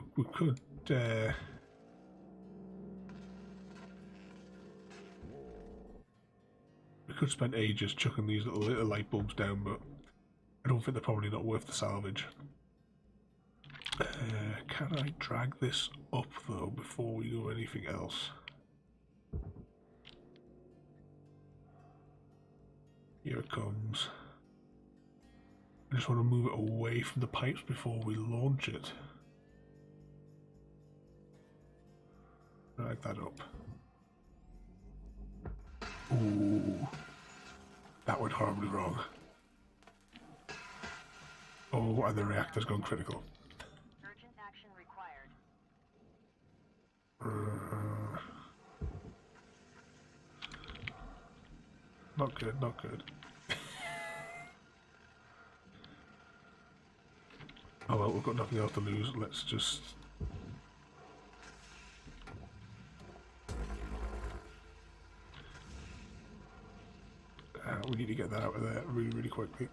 we could spend ages chucking these little light bulbs down, but I don't think they're probably not worth the salvage. Can I drag this up though before we do anything else? Here it comes. I just want to move it away from the pipes before we launch it. Drag that up. Ooh, that went horribly wrong. Oh, and the reactor's gone critical. Urgent action required. Not good, not good. Oh well, we've got nothing else to lose. Let's just... we need to get that out of there really, really quickly.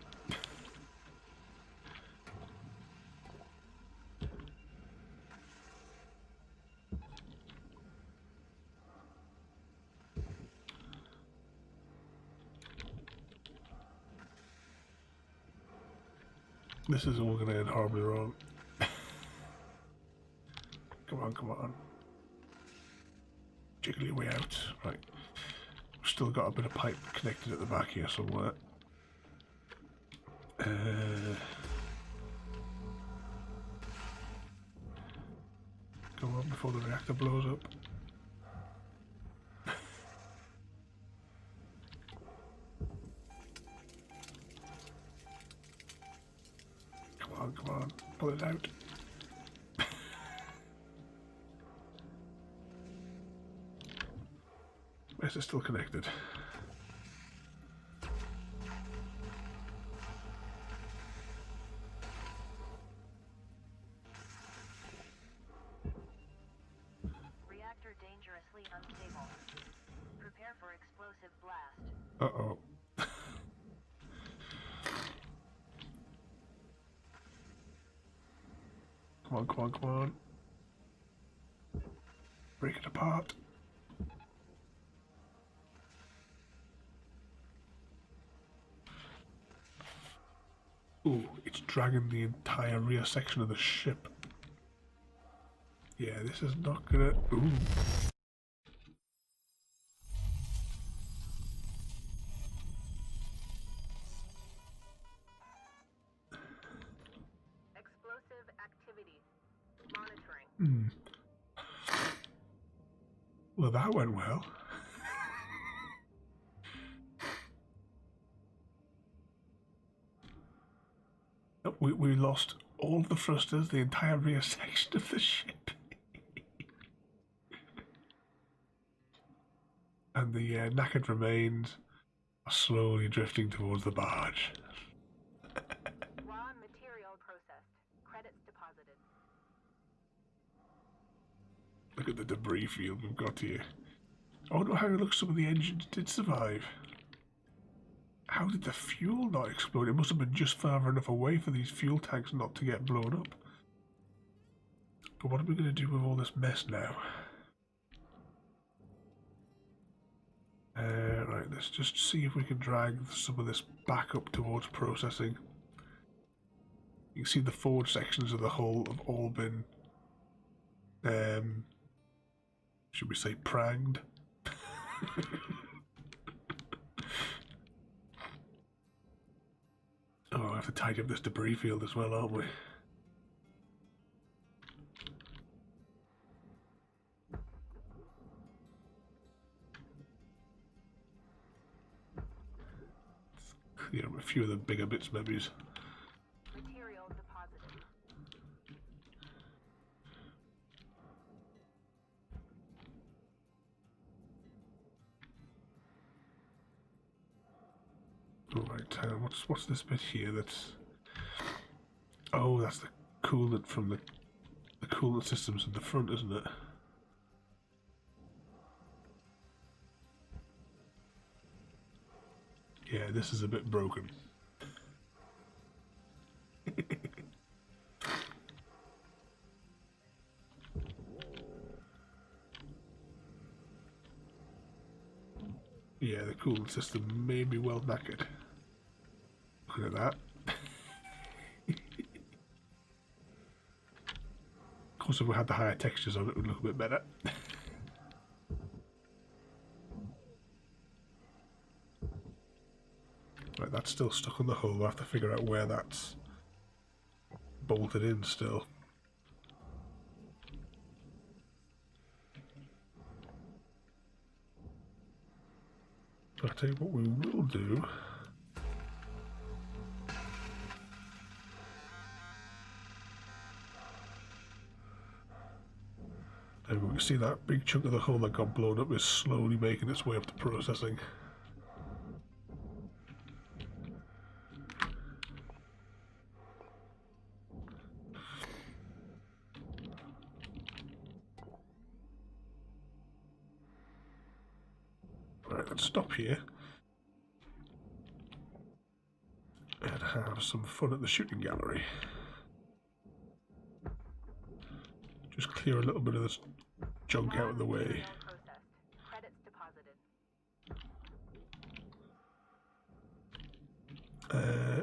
This is all going to end horribly wrong. Come on, come on. Jiggle your way out. Right. We've still got a bit of pipe connected at the back here somewhere. Go on before the reactor blows up. Come on, pull it out. Is it still connected? Reactor dangerously unstable. Prepare for explosive blast. Uh-oh. Come on, come on, come on. Break it apart. Ooh, it's dragging the entire rear section of the ship. Yeah, this is not gonna... Ooh. Explosive activity. Monitoring. Well, that went well. We lost all of the thrusters, the entire rear section of the ship. And the knackered remains are slowly drifting towards the barge. Raw material processed. Credits deposited. Look at the debris field we've got here. I wonder how it looks some of the engines did survive. How did the fuel not explode? It must have been just far enough away for these fuel tanks not to get blown up. But what are we going to do with all this mess now? Right, let's just see if we can drag some of this back up towards processing. You can see the forward sections of the hull have all been, should we say, pranged? Oh, I have to tidy up this debris field as well, aren't we? you know, a few of the bigger bits maybe. Material deposited. Alright, what's this bit here that's... Oh, that's the coolant from the coolant systems in the front, isn't it? Yeah, this is a bit broken. Yeah, the coolant system may be well knackered. Look at that. Of course, if we had the higher textures on it, it would look a bit better. Right, that's still stuck on the hull. We'll have to figure out where that's bolted in still. But I'll tell you what we will do. And we can see that big chunk of the hull that got blown up is slowly making its way up to processing. Right, let's stop here and have some fun at the shooting gallery. Just clear a little bit of this junk out of the way. Material processed. Credits deposited.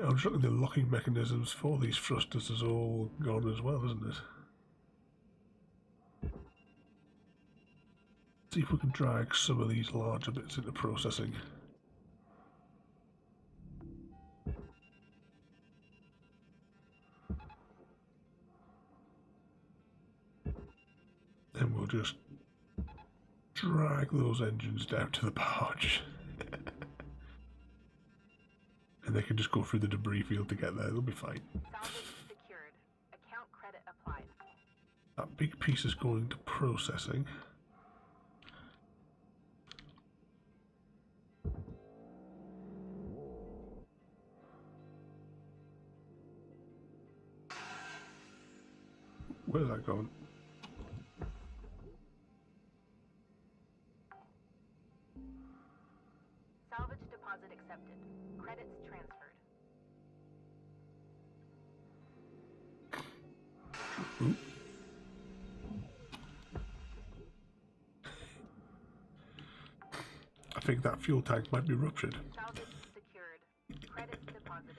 I'm just looking at the locking mechanisms for these thrusters is all gone as well, isn't it? See if we can drag some of these larger bits into processing. And we'll just drag those engines down to the barge. And they can just go through the debris field to get there, they'll be fine. Salvage secured. Account credit applied. That big piece is going to processing. Where's that going? Salvage deposit accepted. Credits transferred. Ooh. I think that fuel tank might be ruptured. Salvage secured. Credits deposited.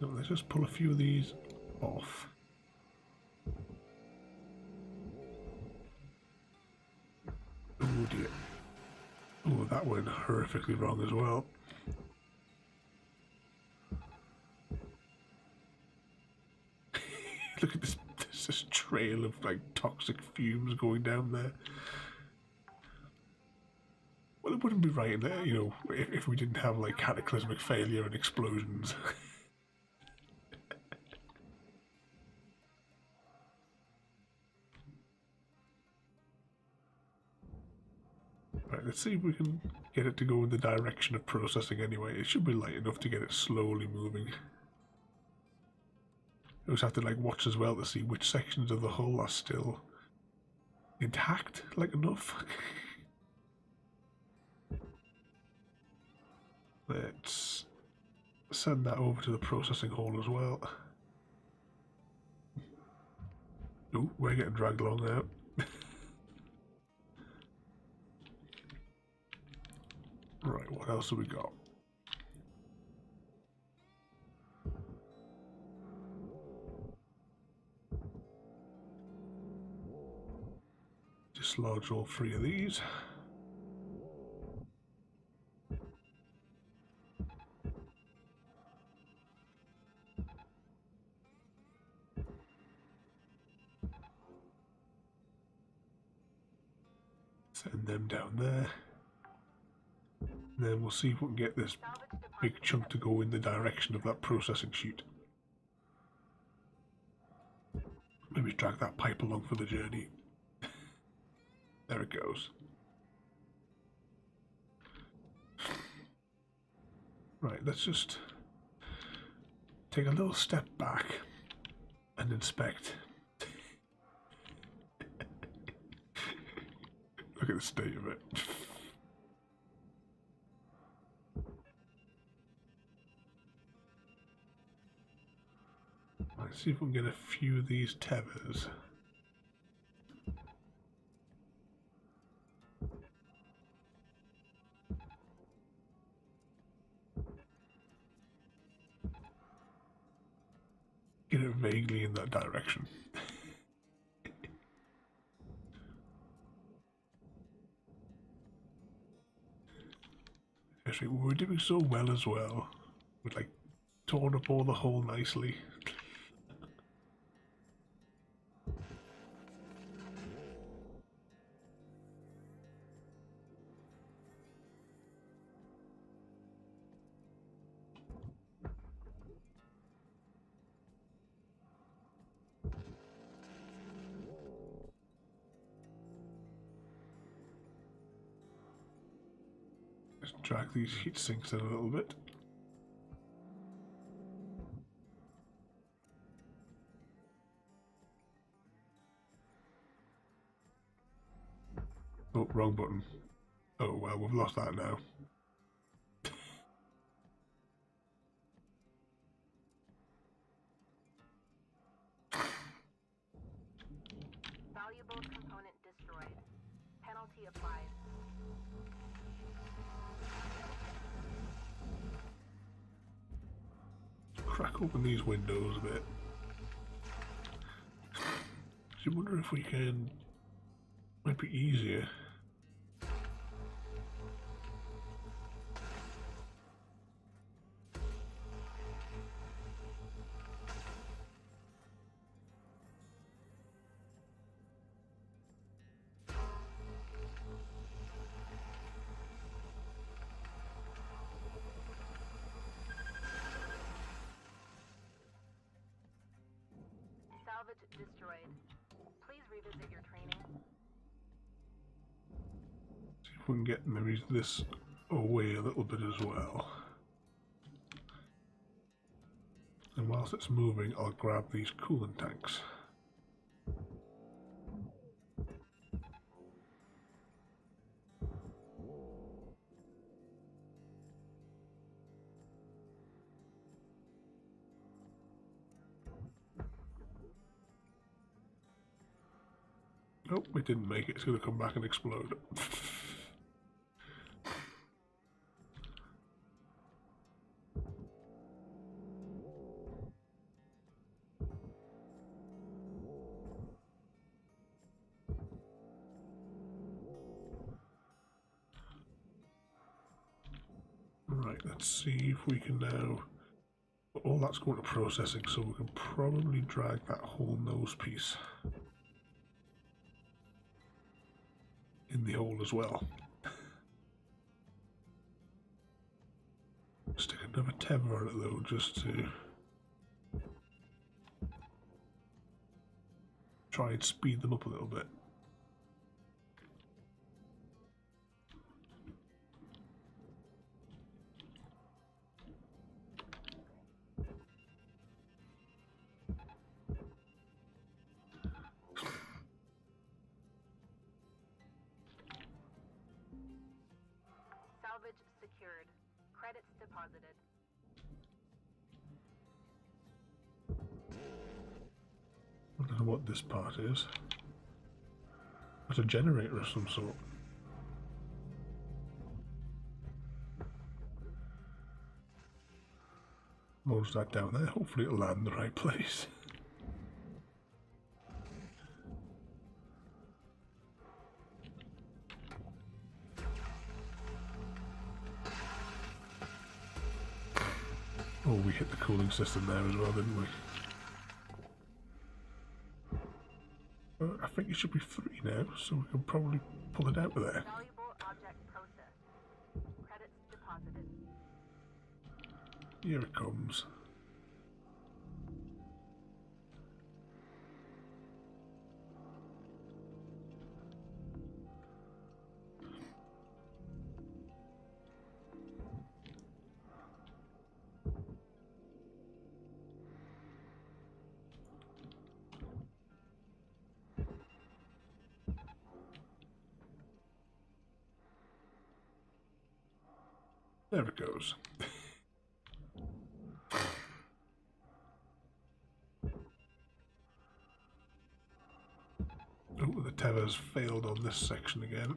No, let's just pull a few of these off. Oh dear. Oh, that went horrifically wrong as well. Look at this, there's this trail of like toxic fumes going down there. Well, it wouldn't be right in there, you know, if we didn't have like cataclysmic failure and explosions. Right, let's see if we can get it to go in the direction of processing anyway. It should be light enough to get it slowly moving. We just have to like watch as well to see which sections of the hull are still intact, like enough. Let's send that over to the processing hall as well. Oh, we're getting dragged along now. Right, what else have we got? Dislodge all three of these. Send them down there. And then we'll see if we can get this big chunk to go in the direction of that processing chute. Maybe drag that pipe along for the journey. There it goes. Right, let's just take a little step back and inspect. Look at the state of it. Let's see if we can get a few of these tethers. Get it vaguely in that direction. Actually, we were doing so well as well. We'd like torn up all the hole nicely. Just drag these heat sinks in a little bit. Oh, wrong button. Oh well, we've lost that now. Valuable component destroyed. Penalty applied. Crack open these windows a bit. So I wonder if we can. Might be easier. Salvage destroyed. Please revisit your training. See if we can get maybe this away a little bit as well. And whilst it's moving, I'll grab these coolant tanks. Nope, it didn't make it. It's going to come back and explode. Right, let's see if we can now... All that's going to processing, so we can probably drag that whole nose piece in the hole as well. Stick another tether on it though, just to try and speed them up a little bit. Salvage secured. Credits deposited. I don't know what this part is. It's a generator of some sort. Launch that down there. Hopefully it'll land in the right place. Oh, we hit the cooling system there as well, didn't we? I think it should be 3 now, so we can probably pull it out of there. Valuable object processed. Credits deposited. Here it comes. There it goes. Oh, the tether's failed on this section again.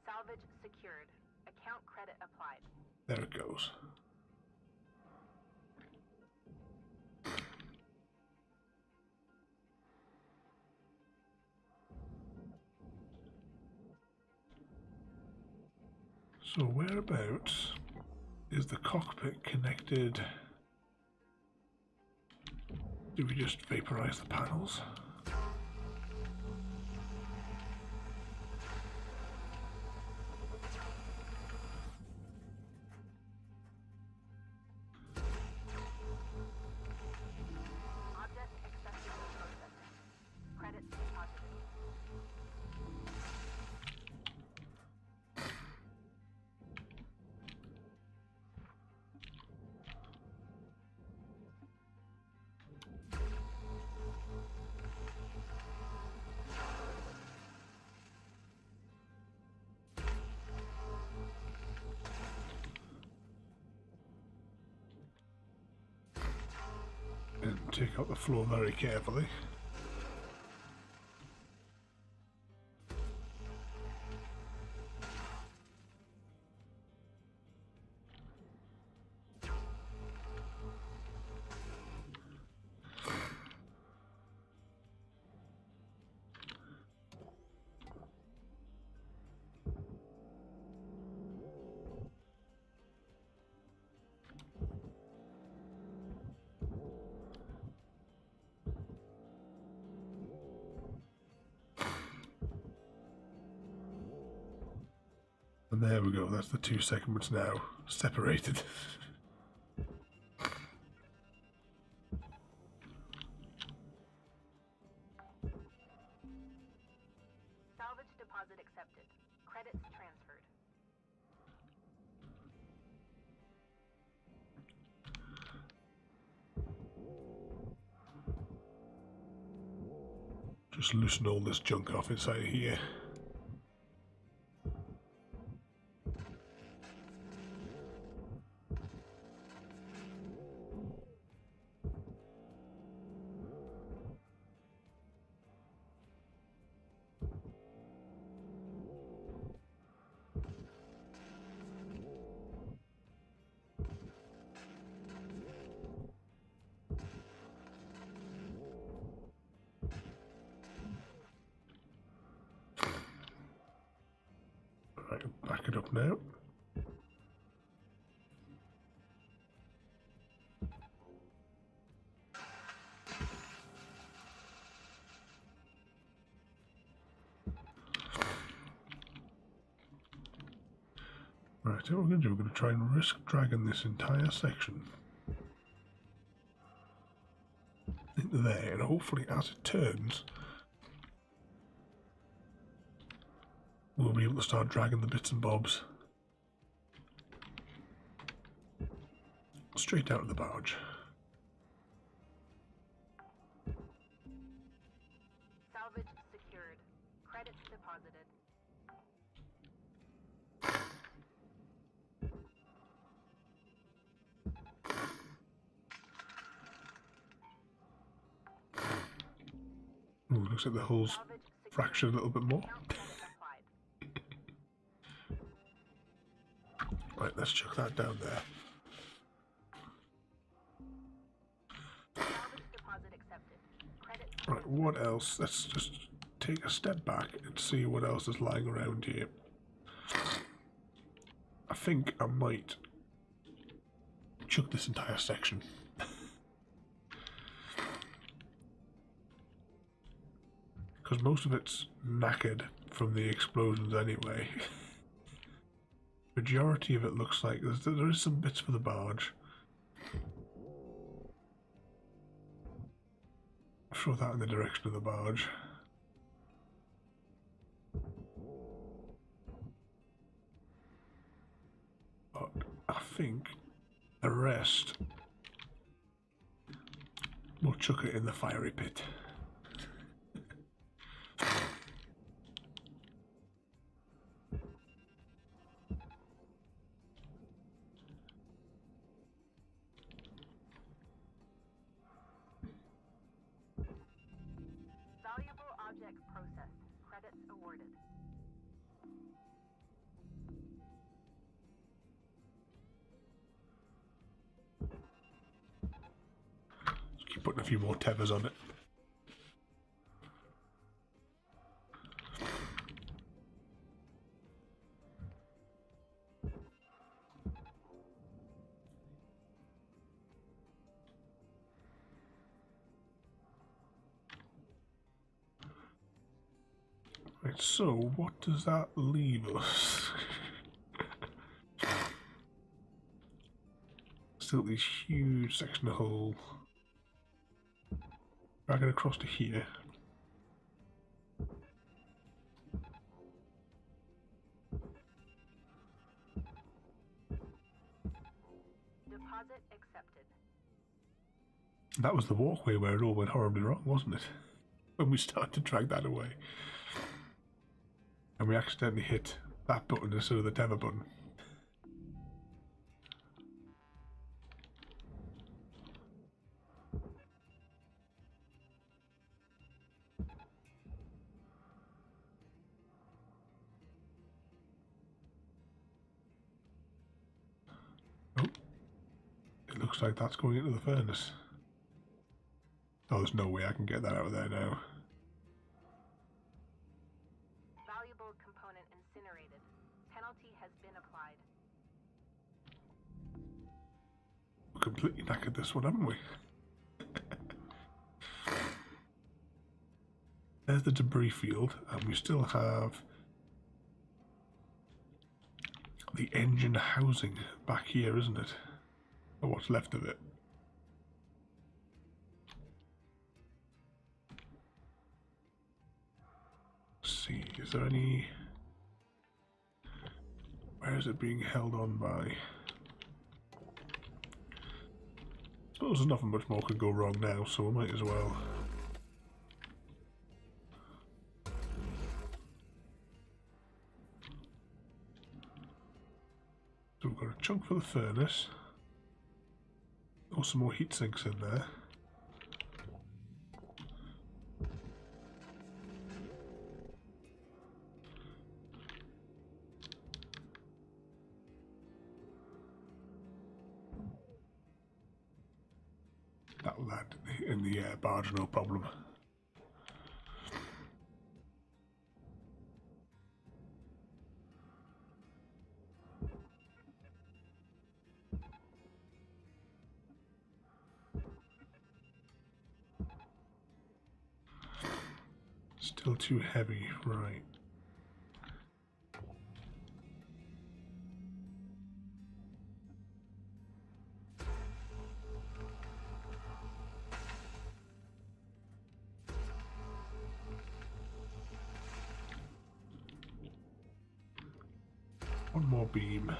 Salvage secured. Account credit applied. There it goes. So whereabouts is the cockpit connected? Do we just vaporize the panels? Object accepted for processing. Credits deposited. And take out the floor very carefully. And there we go, that's the 2 segments now separated. Salvage deposit accepted. Credits transferred. Just loosen all this junk off inside here. Right, back it up now. Right, so what we're going to do, we're going to try and risk dragging this entire section into there, and hopefully as it turns, we'll be able to start dragging the bits and bobs straight out of the barge. Salvage secured. Credits deposited. Ooh, looks like the hull's Salvage secured. fractured a little bit more. Account credit applied. Right, let's chuck that down there. Salvage deposit accepted. Credits Right, what else? Let's just take a step back and see what else is lying around here. I think I might chuck this entire section. because most of it's knackered from the explosions anyway. Majority of it looks like there is some bits for the barge. Throw that in the direction of the barge. But I think the rest we'll chuck it in the fiery pit. Valuable object processed. Credits awarded. Keep putting a few more tethers on it. Right, so what does that leave us? Still this huge section of hull. Drag it across to here. Deposit accepted. That was the walkway where it all went horribly wrong, wasn't it? When we started to drag that away. And we accidentally hit that button instead of the tether button. Oh, it looks like that's going into the furnace. Oh, there's no way I can get that out of there now. Valuable component incinerated. Penalty has been applied. We're completely knackered this one, haven't we? There's the debris field, and we still have the engine housing back here, isn't it? Or what's left of it. Let's see, is there any... Where is it being held on by? I suppose there's nothing much more could go wrong now, so we might as well. So we've got a chunk for the furnace. Or some more heat sinks in there. That'll land in the barge, no problem. Still too heavy, right. One more beam.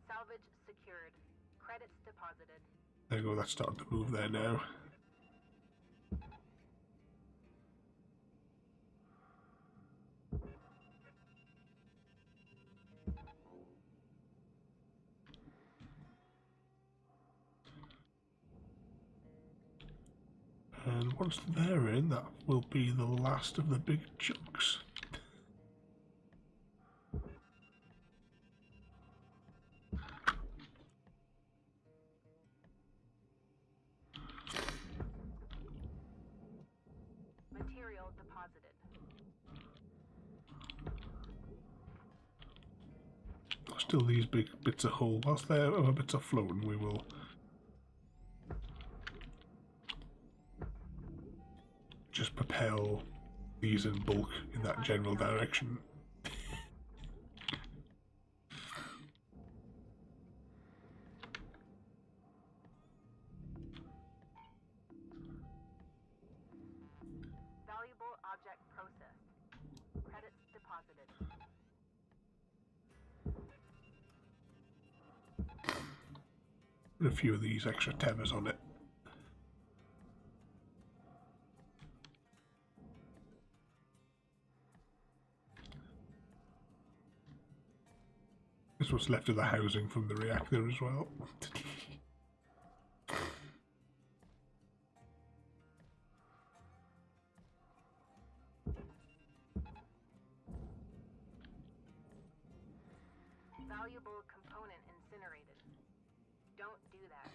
Salvage secured. Credits deposited. There you go, that's starting to move there now. And once they're in, that will be the last of the big chunks. still these big bits of hull. Whilst their other bits are floating, we will just propel these in bulk in that general direction. Valuable object processed. Credits deposited. Put a few of these extra tethers on it. This is what's left of the housing from the reactor as well. Valuable component incinerated. Don't do that.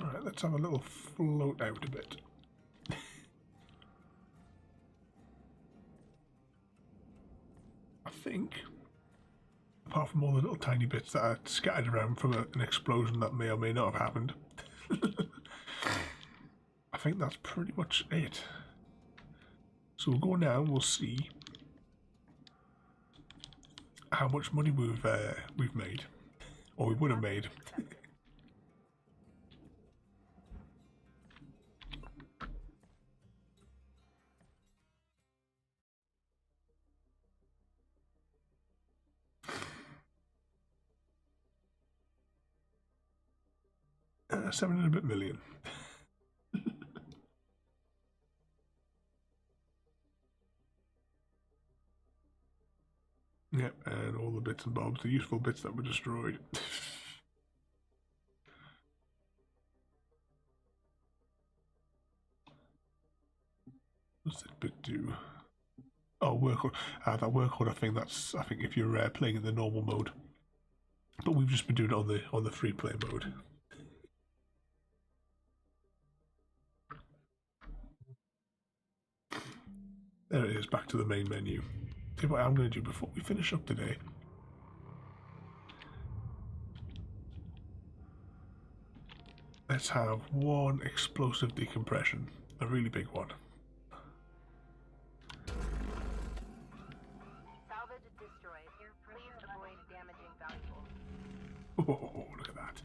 Alright, let's have a little float out a bit. I think, apart from all the little tiny bits that are scattered around from an explosion that may or may not have happened, I think that's pretty much it. So we'll go now and we'll see how much money we've made, or we would have made. $7 and a bit million. Yep, and all the bits and bobs, the useful bits that were destroyed. What's that bit do? Oh, work order. That work order thing. That's, I think, if you're playing in the normal mode. But we've just been doing it on the free play mode. There it is, back to the main menu. See what I'm going to do before we finish up today. Let's have one explosive decompression, a really big one. Salvage destroyed. Please avoid damaging valuables. Oh, look at that.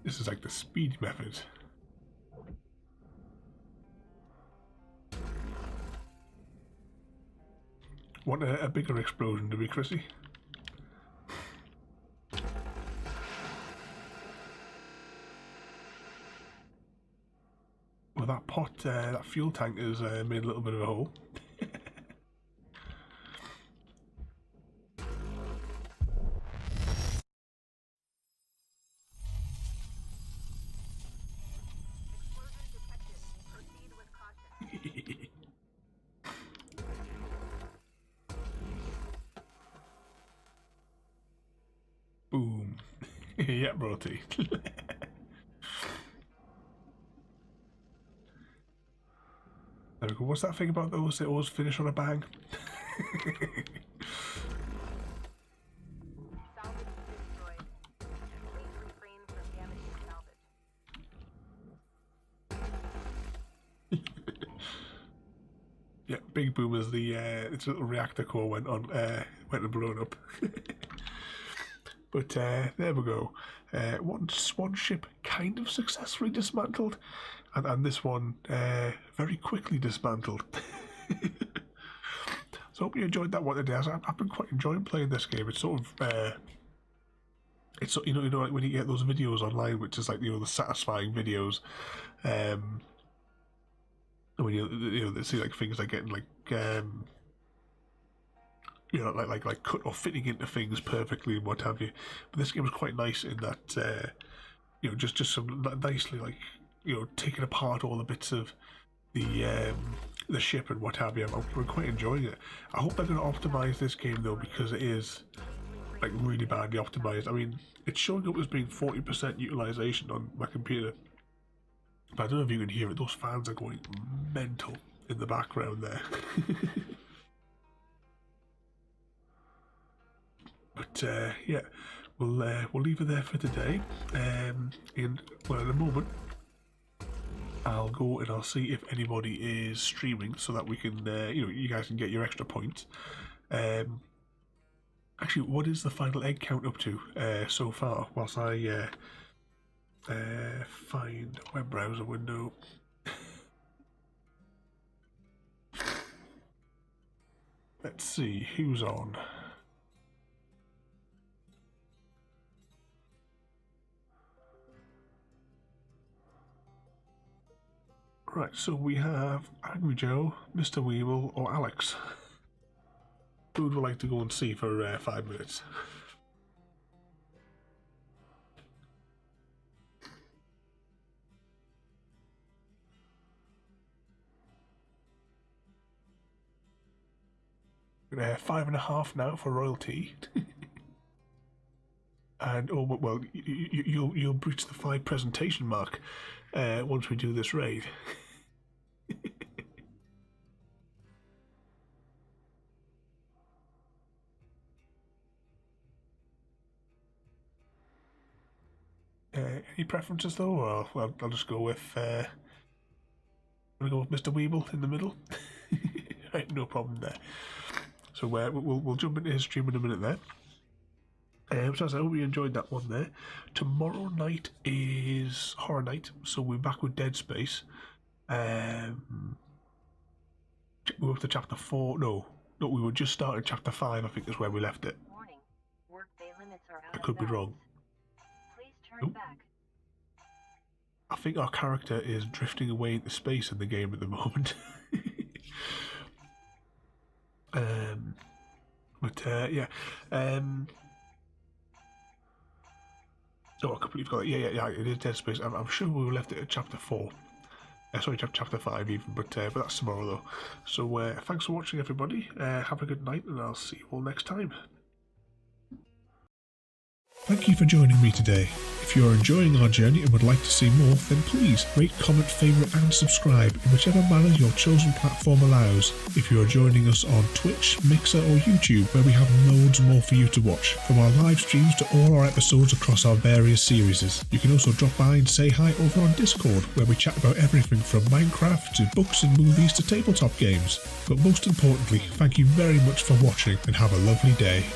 This is like the speed method. Want a bigger explosion, do we, Chrissy? Well, that pot, that fuel tank has made a little bit of a hole. Explosion detected. Proceed with caution. Boom. Yeah, royalty. There we go. What's that thing about those that always finish on a bang? Salvage destroyed. Please refrain from damaging salvage. Yeah, big boom as the its little reactor core went and blown up. But there we go. One ship kind of successfully dismantled, and this one very quickly dismantled. So hope you enjoyed that one today. I've been quite enjoying playing this game. It's sort of it's you know like when you get those videos online, which is like the satisfying videos. When they see like things like getting like like cut or fitting into things perfectly and what have you. But this game was quite nice in that just some nicely like taking apart all the bits of the the ship and what have you. I'm quite enjoying it. I hope they're going to optimize this game though, because it is like really badly optimized. I mean, it's showing up as being 40% utilization on my computer, but I don't know if you can hear it. Those fans are going mental in the background there. But yeah, we'll leave it there for today. In a moment, I'll go and I'll see if anybody is streaming so that we can, you guys can get your extra points. Actually, what is the final egg count up to so far? Whilst I find a web browser window. Let's see who's on. Right, so we have Angry Joe, Mr. Weevil, or Alex. Who would we like to go and see for 5 minutes? We're 5.5 now for royalty. And oh well, you'll breach the 5 presentation mark once we do this raid. Any preferences though? Or I'll just go with Mr. Weeble in the middle. Right, no problem there. So we'll jump into his stream in a minute there. So I hope you enjoyed that one there. Tomorrow night is Horror Night, so we're back with Dead Space. We're up to chapter 4. No, we were just starting chapter 5. I think is where we left it. Warning. Workday limits are out I could be wrong. Please turn Nope. back. I think our character is drifting away into space in the game at the moment. Yeah. Oh, I completely forgot. Yeah. It is Dead Space. I'm sure we left it at chapter 4. Sorry, chapter 5 even. But that's tomorrow though. So thanks for watching, everybody. Have a good night, and I'll see you all next time. Thank you for joining me today. If you are enjoying our journey and would like to see more, then please rate, comment, favourite and subscribe in whichever manner your chosen platform allows. If you are joining us on Twitch, Mixer or YouTube, where we have loads more for you to watch, from our live streams to all our episodes across our various series. You can also drop by and say hi over on Discord, where we chat about everything from Minecraft to books and movies to tabletop games. But most importantly, thank you very much for watching and have a lovely day.